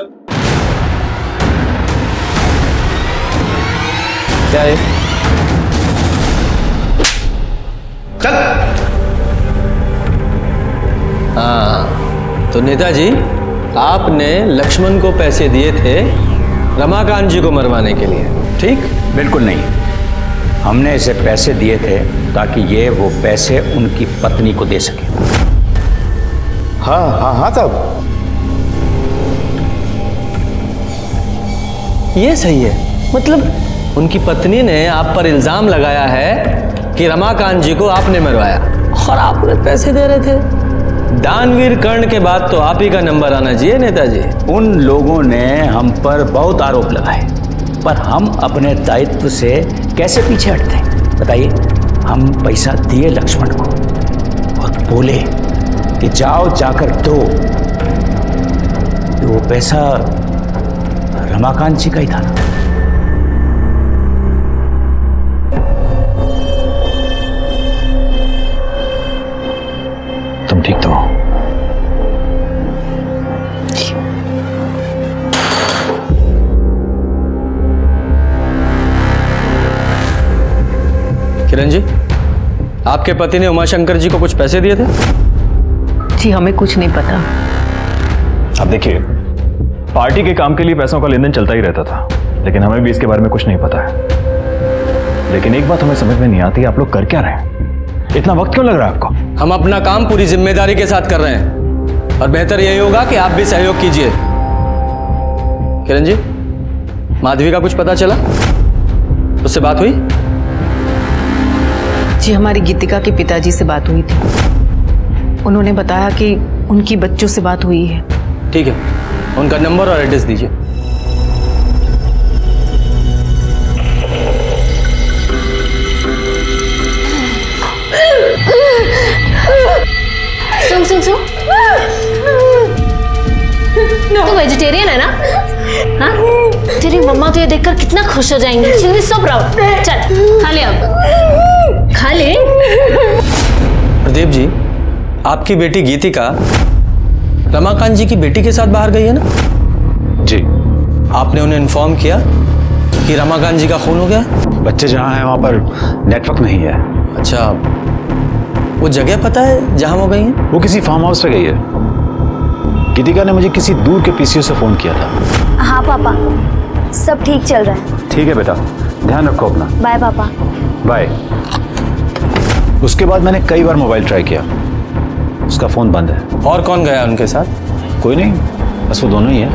क्या है? चल। हाँ तो नेताजी, आपने लक्ष्मण को पैसे दिए थे रमाकांत जी को मरवाने के लिए, ठीक? बिल्कुल नहीं, हमने इसे पैसे दिए थे ताकि ये वो पैसे उनकी पत्नी को दे सके। हाँ हाँ हाँ साहब, ये सही है। मतलब उनकी पत्नी ने आप पर इल्जाम लगाया है कि रमाकांत जी को आपने मरवाया और आप उन्हें पैसे दे रहे थे। दानवीर कर्ण के बाद तो आप ही का नंबर आना चाहिए नेताजी। उन लोगों ने हम पर बहुत आरोप लगाए, पर हम अपने दायित्व से कैसे पीछे हटते हैं बताइए। हम पैसा दिए लक्ष्मण को और बोले कि जाओ जाकर दो, तो वो पैसा रमाकांत जी का ही था ना। तुम ठीक तो हो? किरण जी, आपके पति ने उमाशंकर जी को कुछ पैसे दिए थे? जी हमें कुछ नहीं पता। अब देखिए, पार्टी के काम के लिए पैसों का लेन देन चलता ही रहता था, लेकिन हमें भी इसके बारे में कुछ नहीं पता है। लेकिन एक बात हमें समझ में नहीं आती, आप लोग कर क्या रहे हैं? इतना वक्त क्यों लग रहा है आपको? हम अपना काम पूरी जिम्मेदारी के साथ कर रहे हैं और बेहतर यही होगा कि आप भी सहयोग कीजिए। किरण जी, माधवी का कुछ पता चला? उससे बात हुई? जी हमारी गीतिका के पिताजी से बात हुई थी। उन्होंने बताया कि उनकी बच्चों से बात हुई है। ठीक है, उनका नंबर और एड्रेस दीजिए। सुन सुन सुन, तू वेजिटेरियन है ना? हाँ? तेरी मम्मा तो ये देखकर कितना खुश हो जाएंगी। She will be so proud. चल खा ले, अब खा ले। प्रदीप जी, आपकी बेटी गीतिका रमाकांत जी की बेटी के साथ बाहर गई है ना? जी। आपने उन्हें इन्फॉर्म किया कि रमाकांत जी का खून हो गया? बच्चे जहाँ हैं वहाँ पर नेटवर्क नहीं है। अच्छा, वो जगह पता है जहाँ वो गई हैं? वो किसी फार्म हाउस पे गई है। गीतिका ने मुझे किसी दूर के पीसीओ से फोन किया था। हाँ पापा, सब ठीक चल रहा है। ठीक है बेटा, ध्यान रखो अपना। बाय पापा। बाय। उसके बाद मैंने कई बार मोबाइल ट्राई किया, उसका फोन बंद है। और कौन गया उनके साथ? कोई नहीं, बस वो दोनों ही है।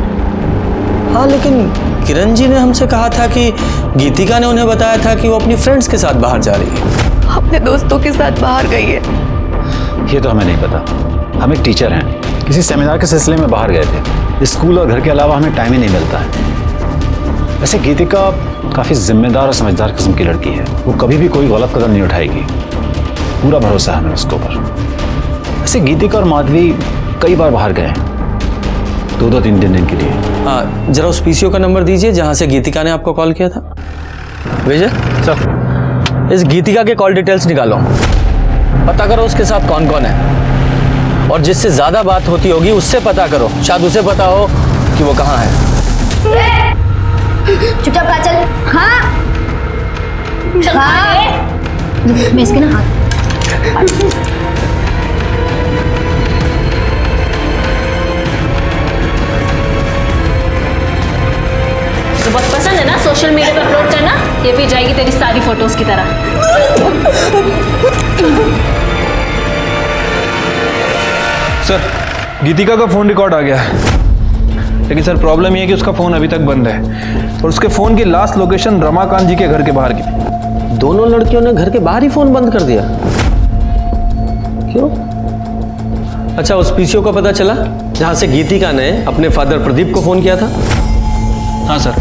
हाँ, लेकिन किरण जी ने हमसे कहा था कि गीतिका ने उन्हें बताया था कि वो अपनी फ्रेंड्स के साथ बाहर जा रही है। अपने दोस्तों के साथ बाहर गई है। ये तो हमें नहीं पता। हम एक टीचर हैं, किसी सेमिनार के सिलसिले में बाहर गए थे। स्कूल और घर के अलावा हमें टाइम ही नहीं मिलता है। वैसे गीतिका काफ़ी जिम्मेदार और समझदार किस्म की लड़की है। वो कभी भी कोई गलत कदम नहीं उठाएगी, पूरा भरोसा है हमें उसके ऊपर। वैसे गीतिका और माधवी कई बार बाहर गए हैं, 2-3 दिन के लिए। हाँ, जरा उस पीसीओ का नंबर दीजिए जहाँ से गीतिका ने आपको कॉल किया था। विजय सर, इस गीतिका के कॉल डिटेल्स निकालो, पता करो उसके साथ कौन कौन है, और जिससे ज्यादा बात होती होगी उससे पता करो, शायद उसे पता हो कि वो कहाँ है। चुपचाप खा चल। हाँ मैं इसके ना हाथ। तो बहुत पसंद है ना सोशल मीडिया पे अपलोड करना? ये भी जाएगी तेरी सारी फोटोज की तरह। सर, गीतिका का फोन रिकॉर्ड आ गया है, लेकिन सर प्रॉब्लम ये है कि उसका फोन अभी तक बंद है और उसके फोन की लास्ट लोकेशन रमाकांत जी के घर के बाहर की। दोनों लड़कियों ने घर के बाहर ही फोन बंद कर दिया? क्यों? अच्छा, उस पीसीओ का पता चला जहां से गीतिका ने अपने फादर प्रदीप को फोन किया था? हाँ सर,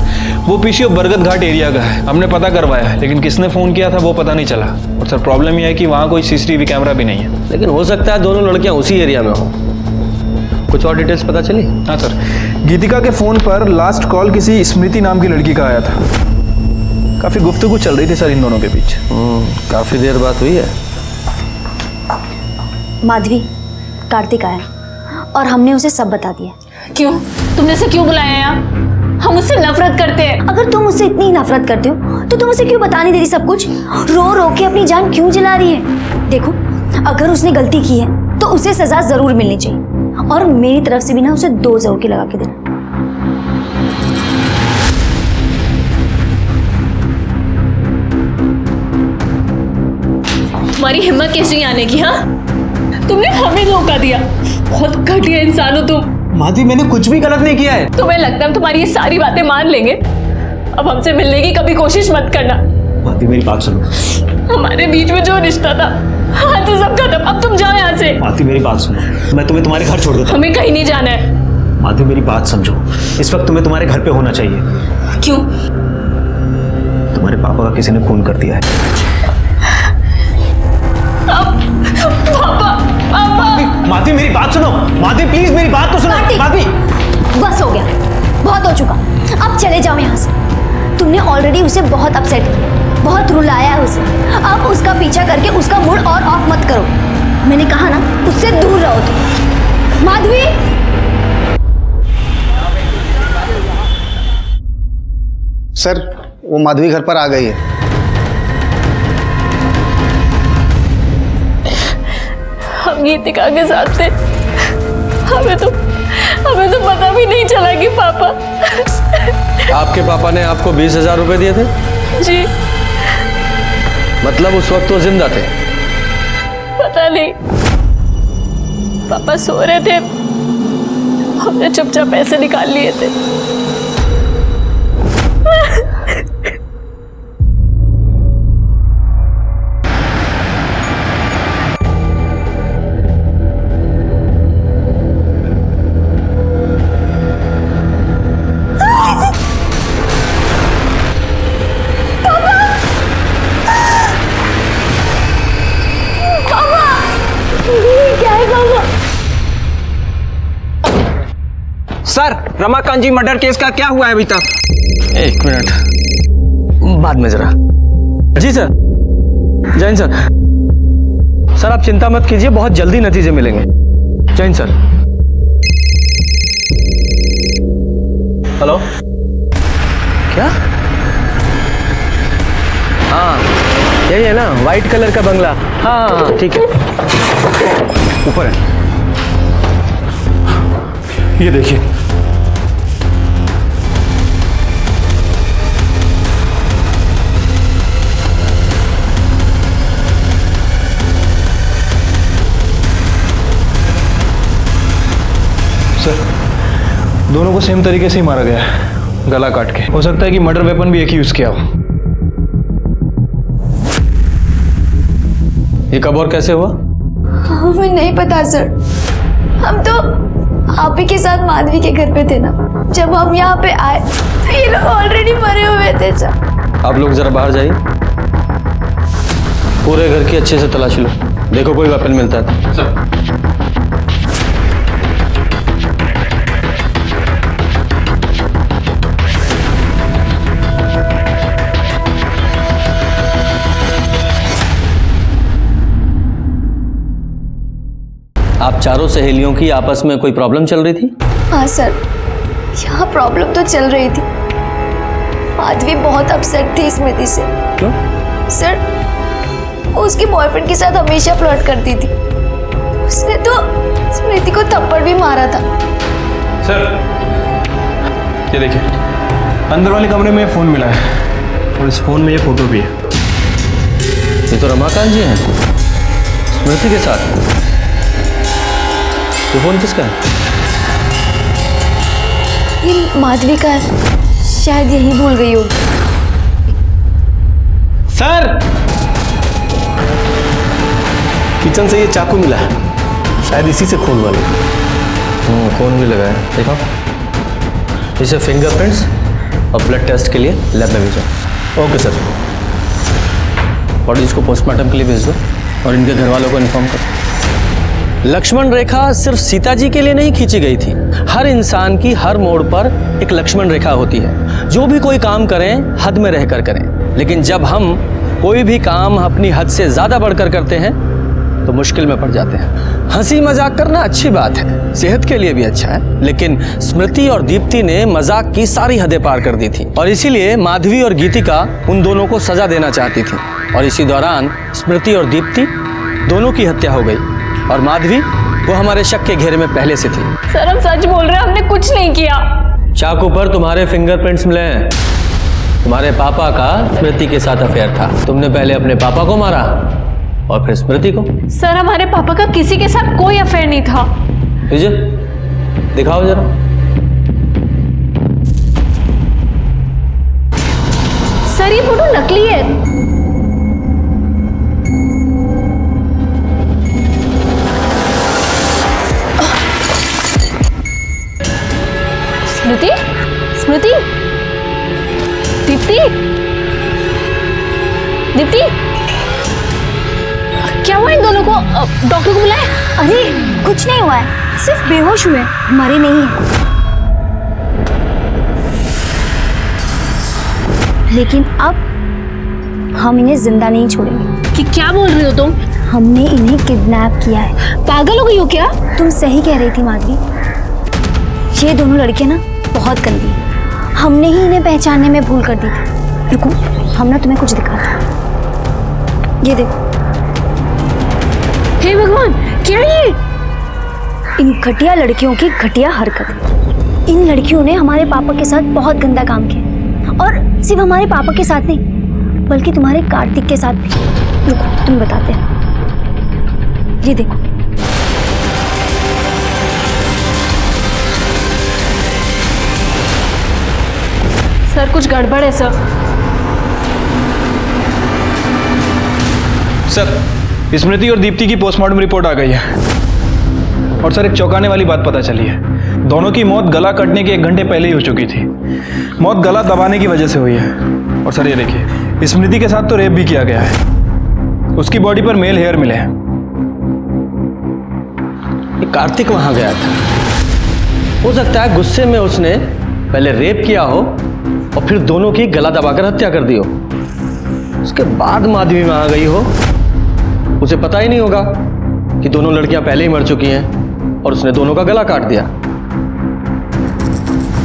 वो पीसीओ बरगद घाट एरिया का है। हमने पता करवाया है, लेकिन किसने फोन किया था वो पता नहीं चला। और सर प्रॉब्लम यह है कि वहाँ कोई सीसीटीवी कैमरा भी नहीं है। लेकिन हो सकता है दोनों लड़कियां उसी एरिया में हो। कुछ और डिटेल्स पता चली? हाँ सर, गीतिका के फोन पर लास्ट कॉल किसी स्मृति नाम की लड़की का आया था। काफी गुफ्तगू चल रही थी सर इन दोनों के बीच। काफी देर बात हुई है। माधवी, कार्तिक आया और हमने उसे सब बता दिया। क्यों? तुमने उसे क्यों बुलाया यहाँ? हम उससे नफरत करते हैं। अगर तुम उससे इतनी नफरत करते हो तो तुम उसे क्यों बता नहीं देती सब कुछ? रो रो के अपनी जान क्यों जला रही है? देखो, अगर उसने गलती की है तो उसे सजा जरूर मिलनी चाहिए, और मेरी तरफ से भी ना उसे 2 जरूर की लगा के देना। तुम्हारी हिम्मत कैसी हुई आने की? हाँ, तुमने हमें धोखा दिया। बहुत घटिया इंसान हो तुम। माधवी, मैंने कुछ भी गलत नहीं किया है। तुम्हें लगता है हम तुम्हारी ये सारी बातें मान लेंगे? अब हमसे मिलने की कभी कोशिश मत करना। माधवी, मेरी बात सुनो। हमारे बीच में जो रिश्ता था, हाँ तो सब खत्म। अब तुम जाओ यहाँ से। माधवी, मेरी बात सुनो, मैं तुम्हें तुम्हारे घर छोड़ देता हूं। हमें कहीं नहीं जाना है। माधवी, मेरी बात समझो, इस वक्त तुम्हें तुम्हारे घर पे होना चाहिए। क्यों? किसी ने खून कर दिया है। माधवी मेरी बात सुनो, माधवी प्लीज मेरी बात तो सुनो। माधवी बस हो गया, बहुत हो चुका, अब चले जाओ यहाँ से। तुमने ऑलरेडी उसे बहुत अपसेट किया, बहुत रुलाया है उसे। अब उसका पीछा करके उसका मूड और ऑफ मत करो। मैंने कहा ना, उससे दूर रहो तुम। माधवी, सर वो माधवी घर पर आ गई है। हम गीतिका के साथ थे, हमें तो पता भी नहीं चला कि पापा। आपके पापा ने आपको 20,000 रुपए दिए थे? जी। मतलब उस वक्त वो जिंदा थे? पता नहीं, पापा सो रहे थे, हमने चुपचाप पैसे निकाल लिए थे। सर, रमाकांत जी मर्डर केस का क्या हुआ है अभी तक? एक मिनट, बाद में जरा। जी सर, जैन सर। सर आप चिंता मत कीजिए, बहुत जल्दी नतीजे मिलेंगे। जैन सर। हेलो, क्या? हाँ यही है ना, वाइट कलर का बंगला। हाँ ठीक है, ऊपर है। ये देखिए, सर दोनों को सेम तरीके से ही मारा गया है, गला काट के। हो सकता है कि मर्डर वेपन भी एक ही यूज किया हो। ये कब और कैसे हुआ? हमें नहीं पता सर, हम तो आप ही के साथ माधवी के घर पे थे ना। जब हम यहाँ पे आए तो ये लोग ऑलरेडी मरे हुए थे सर। आप लोग जरा बाहर जाइए, पूरे घर की अच्छे से तलाशी लो, देखो कोई वेपन मिलता है। सर। आप चारों सहेलियों की आपस में कोई प्रॉब्लम चल रही थी? हाँ सर, यहाँ प्रॉब्लम तो चल रही थी। माधवी बहुत अपसेट थी स्मृति से। क्यों? सर वो उसके बॉयफ्रेंड के साथ हमेशा फ्लर्ट करती थी। उसने तो स्मृति को थप्पड़ भी मारा था। सर ये देखिए, अंदर वाले कमरे में फोन मिला है और इस फोन में ये फोटो भी है। ये तो रमाकांत जी हैं, स्मृति के साथ। ये फोन किसका है? ये माधवी का है, शायद यही भूल गई होगी। सर, किचन से ये चाकू मिला है, शायद इसी से खून वाली। खून भी लगा है, देखो। इसे फिंगरप्रिंट्स और ब्लड टेस्ट के लिए लैब में भेजो। Okay sir. बॉडी इसको पोस्टमार्टम के लिए भेज दो और इनके घर वालों को इन्फॉर्म करो। लक्ष्मण रेखा सिर्फ सीता जी के लिए नहीं खींची गई थी। हर इंसान की हर मोड़ पर एक लक्ष्मण रेखा होती है। जो भी कोई काम करें, हद में रहकर करें। लेकिन जब हम कोई भी काम अपनी हद से ज्यादा बढ़कर करते हैं तो मुश्किल में पड़ जाते हैं। हंसी मजाक करना अच्छी बात है, सेहत के लिए भी अच्छा है, लेकिन स्मृति और दीप्ति ने मजाक की सारी हदें पार कर दी थी और इसीलिए माधवी और गीतिका उन दोनों को सजा देना चाहती थी। और इसी दौरान स्मृति और दीप्ति दोनों की हत्या हो गई और माधवी वो हमारे शक के घेरे में पहले से थी। सर हम सच बोल रहे हैं, हमने कुछ नहीं किया। चाकू पर तुम्हारे फिंगरप्रिंट्स मिले हैं। तुम्हारे पापा का स्मृति के साथ अफेयर था। तुमने पहले अपने पापा को मारा और फिर स्मृति को। सर हमारे पापा का किसी के साथ कोई अफेयर नहीं था। विजय दिखाओ जरा। सर ये फोटो नकली है। स्मृति, स्मृति, दीप्ति, दीप्ति, क्या हुआ इन दोनों को? डॉक्टर को बुलाए? अरे कुछ नहीं हुआ है, सिर्फ बेहोश हुए, मरे नहीं है। लेकिन अब हम इन्हें जिंदा नहीं छोड़ेंगे। कि क्या बोल रही हो तुम? हमने इन्हें किडनैप किया है। पागल हो गई हो क्या? तुम सही कह रही थी माधवी, ये दोनों लड़कियां ना बहुत गंदी हैं। हमने ही इन्हें पहचानने में भूल कर दी थी। रुको, हम ना तुम्हें कुछ दिखाते हैं। ये देखो। हे भगवान, क्या ये? इन घटिया लड़कियों की घटिया हरकत। इन लड़कियों ने हमारे पापा के साथ बहुत गंदा काम किया, और सिर्फ हमारे पापा के साथ नहीं बल्कि तुम्हारे कार्तिक के साथ भी। रुको, तुम बताते हैं। ये देखो। सर कुछ गड़बड़ है सर। सर, स्मृति और दीप्ति की पोस्टमार्टम रिपोर्ट आ गई है। और सर, एक चौंकाने वाली बात पता चली है। दोनों की मौत गला कटने के 1 घंटे पहले ही हो चुकी थी। मौत गला दबाने की वजह से हुई है। और सर ये देखिए, स्मृति के साथ तो रेप भी किया गया है। उसकी बॉडी पर मेल हेयर मिले हैं। कार्तिक वहां गया था, हो सकता है गुस्से में उसने पहले रेप किया हो और फिर दोनों की गला दबाकर हत्या कर दी हो। उसके बाद माधवी वहां गई हो, उसे पता ही नहीं होगा कि दोनों लड़कियां पहले ही मर चुकी हैं और उसने दोनों का गला काट दिया।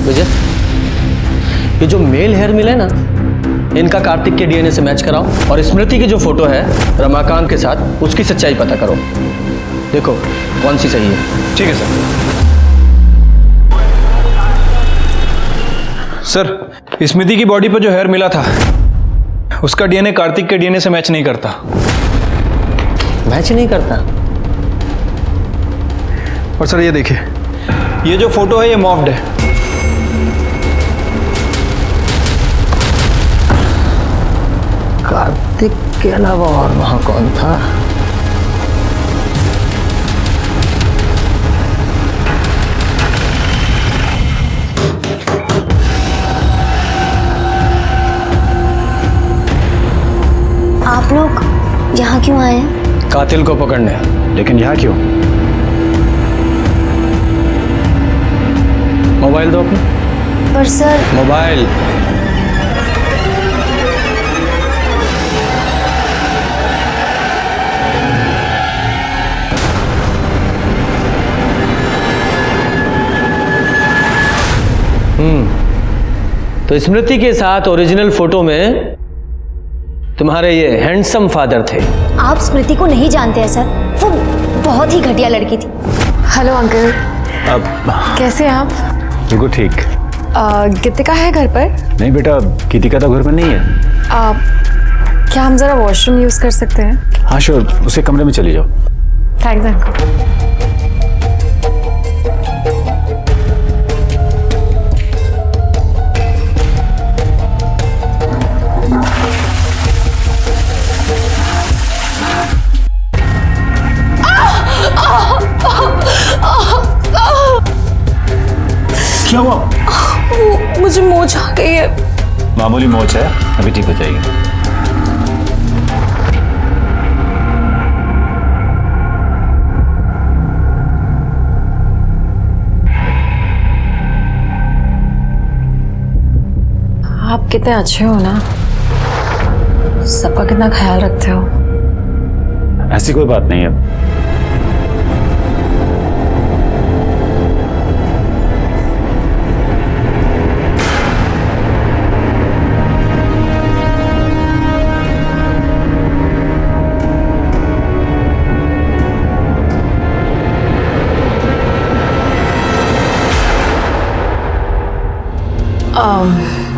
विजय, ये जो मेल हेयर मिले ना, इनका कार्तिक के डीएनए से मैच कराओ और स्मृति की जो फोटो है रमाकांत के साथ, उसकी सच्चाई पता करो। देखो कौन सी सही है। ठीक है सर। स्मृति की बॉडी पर जो हेयर मिला था, उसका डीएनए कार्तिक के डीएनए से मैच नहीं करता। मैच नहीं करता? और सर ये देखिए, ये जो फोटो है ये मॉफ्ड है। कार्तिक के अलावा और वहां कौन था? आप लोग यहाँ क्यों आए हैं? कातिल को पकड़ने। लेकिन यहाँ क्यों? मोबाइल दो अपनी। पर सर। मोबाइल। तो स्मृति के साथ ओरिजिनल फोटो में तुम्हारे ये हैंडसम फादर थे। आप स्मृति को नहीं जानते हैं सर, वो बहुत ही घटिया लड़की थी। हेलो अंकल, कैसे हैं आप? बिल्कुल ठीक। गीतिका है घर पर? नहीं बेटा, गीतिका तो घर पर नहीं है। क्या हम जरा वॉशरूम यूज कर सकते हैं? हाँ श्योर, उसे कमरे में चली जाओ। Thanks uncle. क्या हुआ? मुझे मोच आ गई है। मामूली मोच है, अभी ठीक हो जाएगी। आप कितने अच्छे हो ना, सबका कितना ख्याल रखते हो। ऐसी कोई बात नहीं है।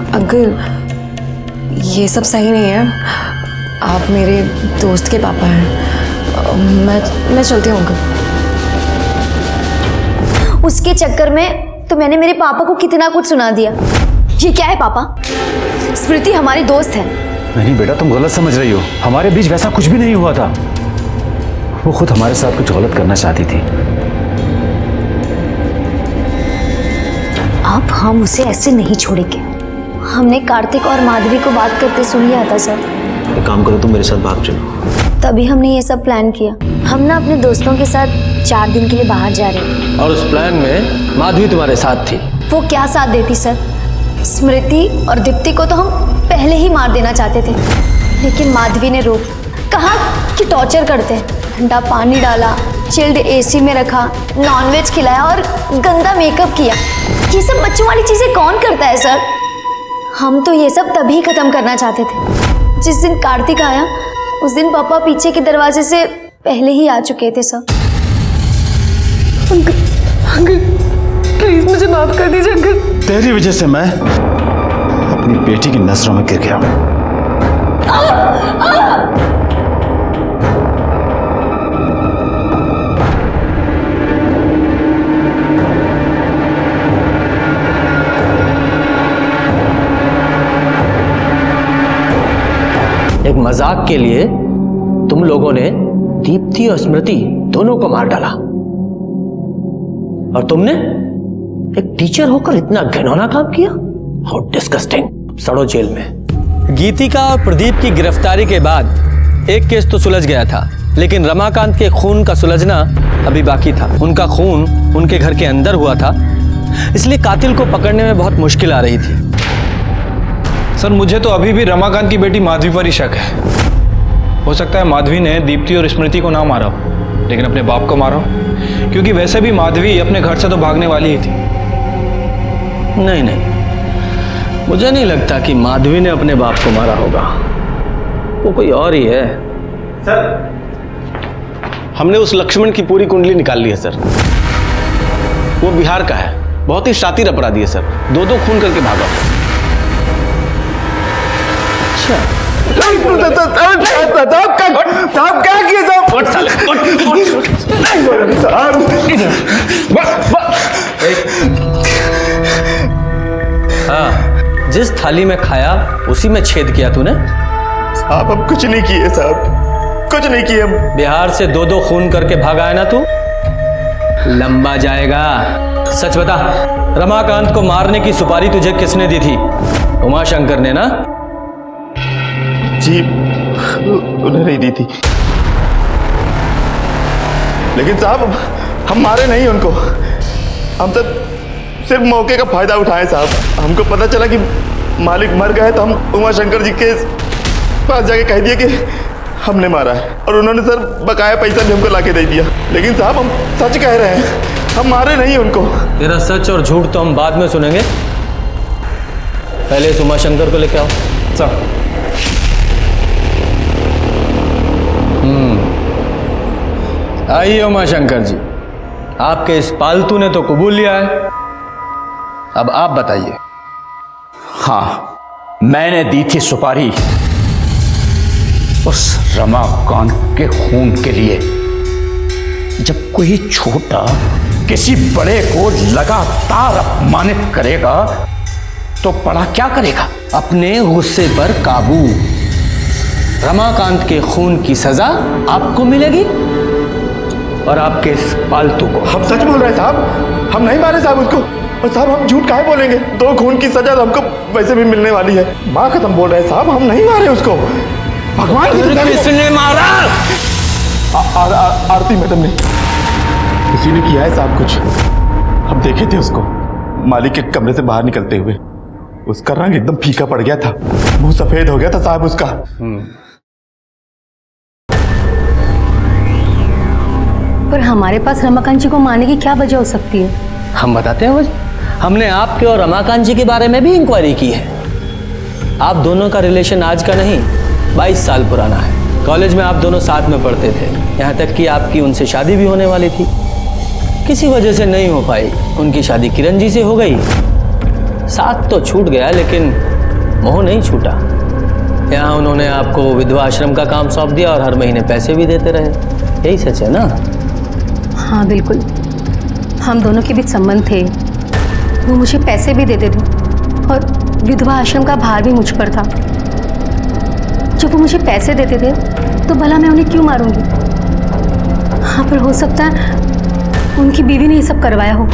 अंकल, ये सब सही नहीं है। आप मेरे दोस्त के पापा हैं। मैं चलती हूँ अंकल। उसके चक्कर में तो मैंने मेरे पापा को कितना कुछ सुना दिया। ये क्या है पापा? स्मृति हमारी दोस्त है। नहीं बेटा, तुम गलत समझ रही हो। हमारे बीच वैसा कुछ भी नहीं हुआ था। वो खुद हमारे साथ कुछ गलत करना चाहती थी। अब हम उसे ऐसे नहीं छोड़ेंगे। हमने कार्तिक और माधवी को बात करते सुन लिया था सर। एक काम करो, तुम मेरे साथ भाग चलो। तभी हमने ये सब प्लान किया। हम ना अपने दोस्तों के साथ 4 दिन के लिए बाहर जा रहे थे। और उस प्लान में माधवी तुम्हारे साथ थी। वो क्या साथ देती सर? स्मृति और दीप्ति को तो हम पहले ही मार देना चाहते थे, लेकिन माधवी ने रोक, कहा कि टॉर्चर करते हैं। ठंडा पानी डाला, चिल्ड एसी में रखा, नॉनवेज खिलाया और गंदा मेकअप किया। ये सब बच्चों वाली चीजें कौन करता है सर? हम तो ये सब तभी खत्म करना चाहते थे जिस दिन कार्तिक आया। उस दिन पापा पीछे के दरवाजे से पहले ही आ चुके थे सर। अंकल प्लीज मुझे माफ कर दीजिए अंकल। तेरी वजह से मैं अपनी बेटी की नजरों में गिर गया। एक मजाक के लिए तुम लोगों ने दीप्ति और स्मृति दोनों को मार डाला, और तुमने एक टीचर होकर इतना घिनौना काम किया। How disgusting. सड़ो जेल में। गीतिका और प्रदीप की गिरफ्तारी के बाद एक केस तो सुलझ गया था, लेकिन रमाकांत के खून का सुलझना अभी बाकी था। उनका खून उनके घर के अंदर हुआ था, इसलिए कातिल को पकड़ने में बहुत मुश्किल आ रही थी। सर मुझे तो अभी भी रमाकांत की बेटी माधवी पर ही शक है। हो सकता है माधवी ने दीप्ति और स्मृति को ना मारा हो, लेकिन अपने बाप को मारा हो, क्योंकि वैसे भी माधवी अपने घर से तो भागने वाली ही थी। नहीं नहीं, मुझे नहीं लगता कि माधवी ने अपने बाप को मारा होगा। वो कोई और ही है। सर हमने उस लक्ष्मण की पूरी कुंडली निकाल ली है सर। वो बिहार का है, बहुत ही शातिर अपराधी है सर। 2 खून करके भागा। साहब क्या किए हाँ, जिस थाली में खाया उसी में छेद किया तूने। साहब अब कुछ नहीं किए साहब, कुछ नहीं किए। बिहार से 2 खून करके भागा है ना तू, लंबा जाएगा। सच बता, रमाकांत को मारने की सुपारी तुझे किसने दी थी? उमाशंकर ने ना? जी उन्हें नहीं दी थी, लेकिन साहब हम मारे नहीं उनको। हम सब सिर्फ मौके का फायदा उठाए साहब। हमको पता चला कि मालिक मर गए तो हम उमाशंकर जी के पास जाके कह दिया कि हमने मारा है, और उन्होंने सर बकाया पैसा भी हमको लाके दे दिया। लेकिन साहब हम सच कह रहे हैं, हम मारे नहीं उनको। तेरा सच और झूठ तो हम बाद में सुनेंगे, पहले इस उमाशंकर को लेके आओ। सर आइए उमाशंकर जी, आपके इस पालतू ने तो कबूल लिया है, अब आप बताइए। हाँ, मैंने दी थी सुपारी उस रमाकांत के खून के लिए। जब कोई छोटा किसी बड़े को लगातार अपमानित करेगा तो बड़ा क्या करेगा? अपने गुस्से पर काबू। रमाकांत के खून की सजा आपको मिलेगी और आपके इस पालतू को। हम सच बोल रहे हैं साहब, हम नहीं मारे साहब उसको। और साहब हम झूठ काहे बोलेंगे? 2 खून की सजा तो हमको वैसे भी मिलने वाली है। माँ कसम बोल रहे हैं साहब, हम नहीं मारे उसको। भगवान किसने मारा? आरती मैडम ने, किसी ने किया है साहब कुछ। हम देखे थे उसको मालिक के कमरे से बाहर निकलते हुए। उसका रंग एकदम फीका पड़ गया था, मुंह सफेद हो गया था साहब उसका। पर हमारे पास रमाकांत जी को मारने की क्या वजह हो सकती है? हम बताते हैं वजह। हमने आपके और रमाकांत जी के बारे में भी इंक्वायरी की है। आप दोनों का रिलेशन आज का नहीं, 22 साल पुराना है। कॉलेज में आप दोनों साथ में पढ़ते थे, यहाँ तक कि आपकी उनसे शादी भी होने वाली थी। किसी वजह से नहीं हो पाई। उनकी शादी किरण जी से हो गई। साथ तो छूट गया, लेकिन मोह नहीं छूटा। यहाँ उन्होंने आपको विधवा आश्रम का काम सौंप दिया और हर महीने पैसे भी देते रहे। यही सच है ना? हाँ बिल्कुल, हम दोनों के बीच संबंध थे। वो मुझे पैसे भी देते थे और विधवा आश्रम का भार भी मुझ पर था। जब वो मुझे पैसे देते थे तो भला मैं उन्हें क्यों मारूंगी? हाँ, पर हो सकता है उनकी बीवी ने ये सब करवाया हो।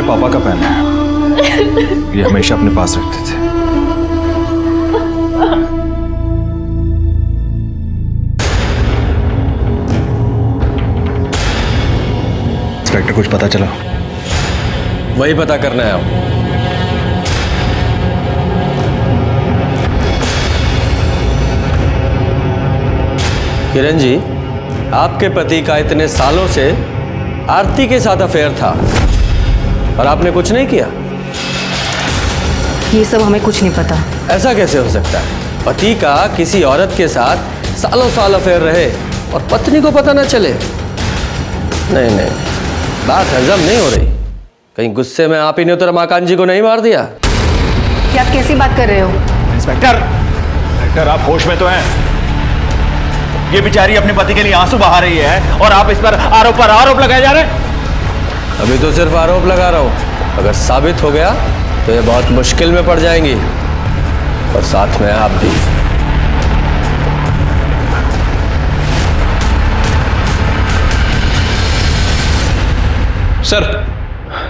पापा का पेन है, ये हमेशा अपने पास रखते थे। इंस्पेक्टर, कुछ पता चला? वही पता करना है आप। किरण जी, आपके पति का इतने सालों से आरती के साथ अफेयर था और आपने कुछ नहीं किया। ये सब हमें कुछ नहीं पता। ऐसा कैसे हो सकता है? पति का किसी औरत के साथ सालों साल अफेयर रहे और पत्नी को पता ना चले? नहीं नहीं, बात हजम नहीं हो रही। कहीं गुस्से में आप ही ने तो रमाकांत जी को नहीं मार दिया? क्या आप कैसी बात कर रहे हो? इंस्पेक्टर, आप होश में तो हैं? ये बेचारी अपने पति के लिए आंसू बहा रही है और आप इस पर आरोप लगाए जा रहे हैं। अभी तो सिर्फ आरोप लगा रहा हूं, अगर साबित हो गया तो ये बहुत मुश्किल में पड़ जाएंगी, और साथ में आप भी।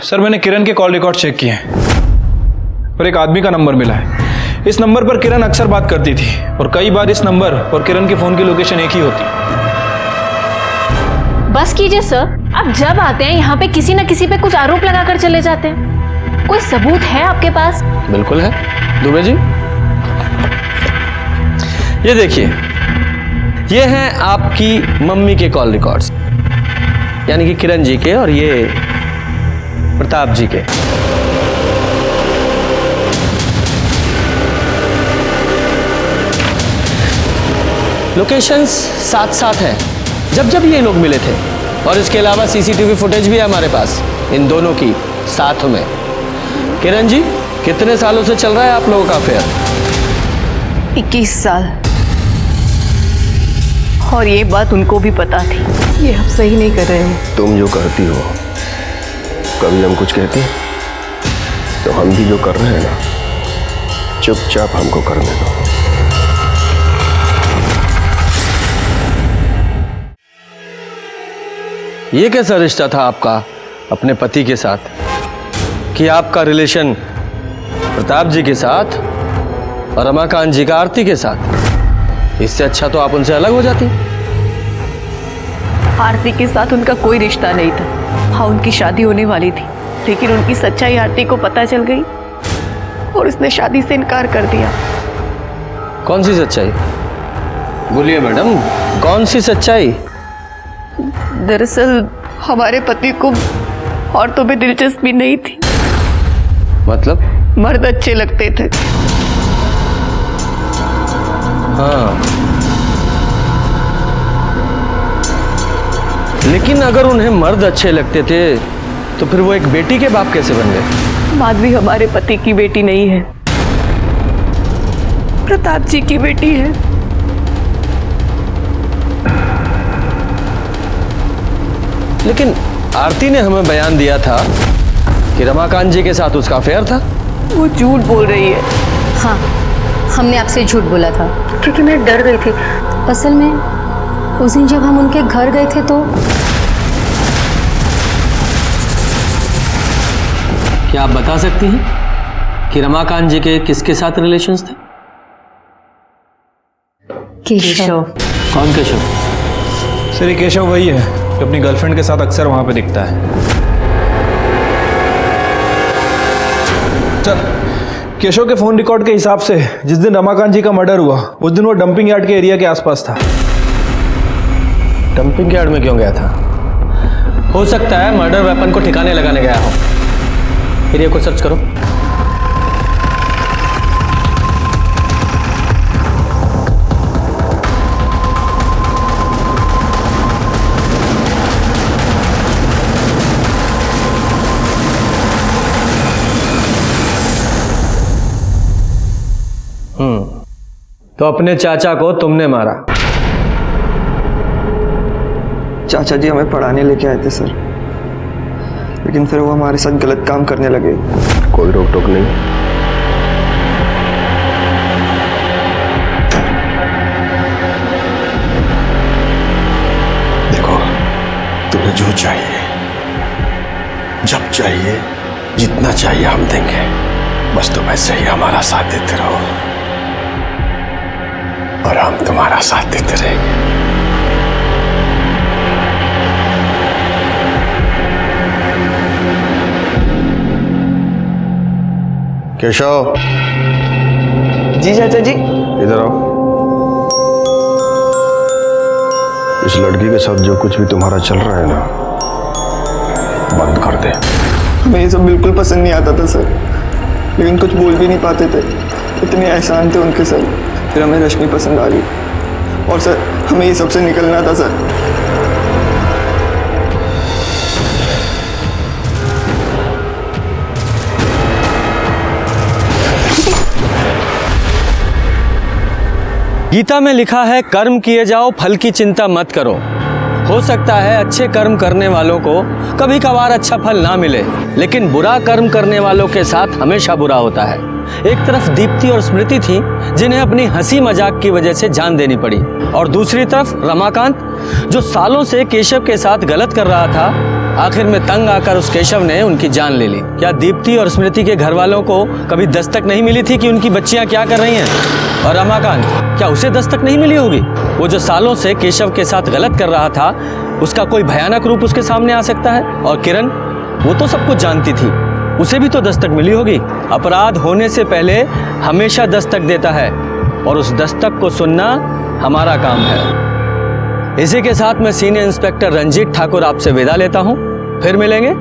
सर मैंने किरण के कॉल रिकॉर्ड चेक किए हैं और एक आदमी का नंबर मिला है। इस नंबर पर किरण अक्सर बात करती थी और कई बार इस नंबर और किरण के फोन की लोकेशन एक ही होती। बस कीजिए सर, आप जब आते हैं यहाँ पे किसी न किसी पे कुछ आरोप लगाकर चले जाते हैं। कोई सबूत है आपके पास? बिल्कुल है दुबे जी, ये देखिए, ये हैं आपकी मम्मी के कॉल रिकॉर्ड्स, यानी कि किरण जी के, और ये प्रताप जी के। लोकेशंस साथ साथ हैं जब जब ये लोग मिले थे, और इसके अलावा सीसीटीवी फुटेज भी है हमारे पास इन दोनों की साथ में। किरण जी, कितने सालों से चल रहा है आप लोगों का अफेयर? 21 साल। और ये बात उनको भी पता थी। ये आप सही नहीं कर रहे हैं। तुम जो करती हो, कभी हम कुछ कहते तो हम भी जो कर रहे हैं ना, चुपचाप हमको करने दो। ये कैसा रिश्ता था आपका अपने पति के साथ कि आपका रिलेशन प्रताप जी के साथ और रमाकांत जी का आरती के साथ? इससे अच्छा तो आप उनसे अलग हो जाती। आरती के साथ उनका कोई रिश्ता नहीं था। हाँ, उनकी शादी होने वाली थी, लेकिन उनकी सच्चाई आरती को पता चल गई और उसने शादी से इनकार कर दिया। कौन सी सच्चाई? बोलिए मैडम, कौन सी सच्चाई? दरअसल हमारे पति को औरतों में दिलचस्पी नहीं थी। मतलब? मर्द अच्छे लगते थे। हाँ, लेकिन अगर उन्हें मर्द अच्छे लगते थे तो फिर वो एक बेटी के बाप कैसे बन गए? माधवी हमारे पति की बेटी नहीं है, प्रताप जी की बेटी है। लेकिन आरती ने हमें बयान दिया था कि रमाकांत जी के साथ उसका अफेयर था। वो झूठ बोल रही है। हाँ, हमने आपसे झूठ बोला था क्योंकि मैं डर गई थी। असल में उस दिन जब हम उनके घर गए थे तो क्या आप बता सकती हैं कि रमाकांत जी के किसके साथ रिलेशंस थे? केशव। कौन केशव? सर, ये केशव वही है जो अपनी गर्लफ्रेंड के साथ अक्सर वहां पे दिखता है। सर, केशव के फोन रिकॉर्ड के हिसाब से जिस दिन रमाकांत जी का मर्डर हुआ उस दिन वो डंपिंग यार्ड के एरिया के आसपास था। डंपिंग यार्ड में क्यों गया था? हो सकता है मर्डर वेपन को ठिकाने लगाने गया हो। एरिया को सर्च करो। तो अपने चाचा को तुमने मारा? चाचा जी हमें पढ़ाने लेके आए थे सर, लेकिन फिर वो हमारे साथ गलत काम करने लगे। कोई रोक टोक नहीं। देखो, तुम्हें जो चाहिए, जब चाहिए, जितना चाहिए हम देंगे, बस तुम ऐसे ही हमारा साथ देते रहो और हम तुम्हारा साथ देते रहेंगे। केशव। जी चाचा जी। इधर आओ। इस लड़की के साथ जो कुछ भी तुम्हारा चल रहा है ना, बंद कर दे। हमें ये सब बिल्कुल पसंद नहीं आता था सर, लेकिन कुछ बोल भी नहीं पाते थे, इतने एहसान थे उनके सर। फिर हमें रश्मि पसंद आ गई और सर हमें ये सबसे निकलना था सर। गीता में लिखा है, कर्म किए जाओ, फल की चिंता मत करो। हो सकता है अच्छे कर्म करने वालों को कभी कभार अच्छा फल ना मिले, लेकिन बुरा कर्म करने वालों के साथ हमेशा बुरा होता है। एक तरफ दीप्ति और स्मृति थी जिन्हें अपनी हंसी मजाक की वजह से जान देनी पड़ी, और दूसरी तरफ रमाकांत जो सालों से केशव के साथ गलत कर रहा था। आखिर में तंग आकर उस केशव ने उनकी जान ले ली। क्या दीप्ति और स्मृति के घर वालों को कभी दस्तक नहीं मिली थी कि उनकी बच्चियां क्या कर रही हैं? और रमाकांत, क्या उसे दस्तक नहीं मिली होगी? वो जो सालों से केशव के साथ गलत कर रहा था, उसका कोई भयानक रूप उसके सामने आ सकता है। और किरण, वो तो सब कुछ जानती थी, उसे भी तो दस्तक मिली होगी। अपराध होने से पहले हमेशा दस्तक देता है, और उस दस्तक को सुनना हमारा काम है। इसी के साथ मैं सीनियर इंस्पेक्टर रंजीत ठाकुर आपसे विदा लेता हूं। फिर मिलेंगे।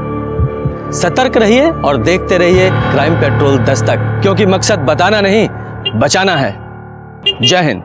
सतर्क रहिए और देखते रहिए क्राइम पेट्रोल दस्तक, क्योंकि मकसद बताना नहीं, बचाना है। जय हिंद।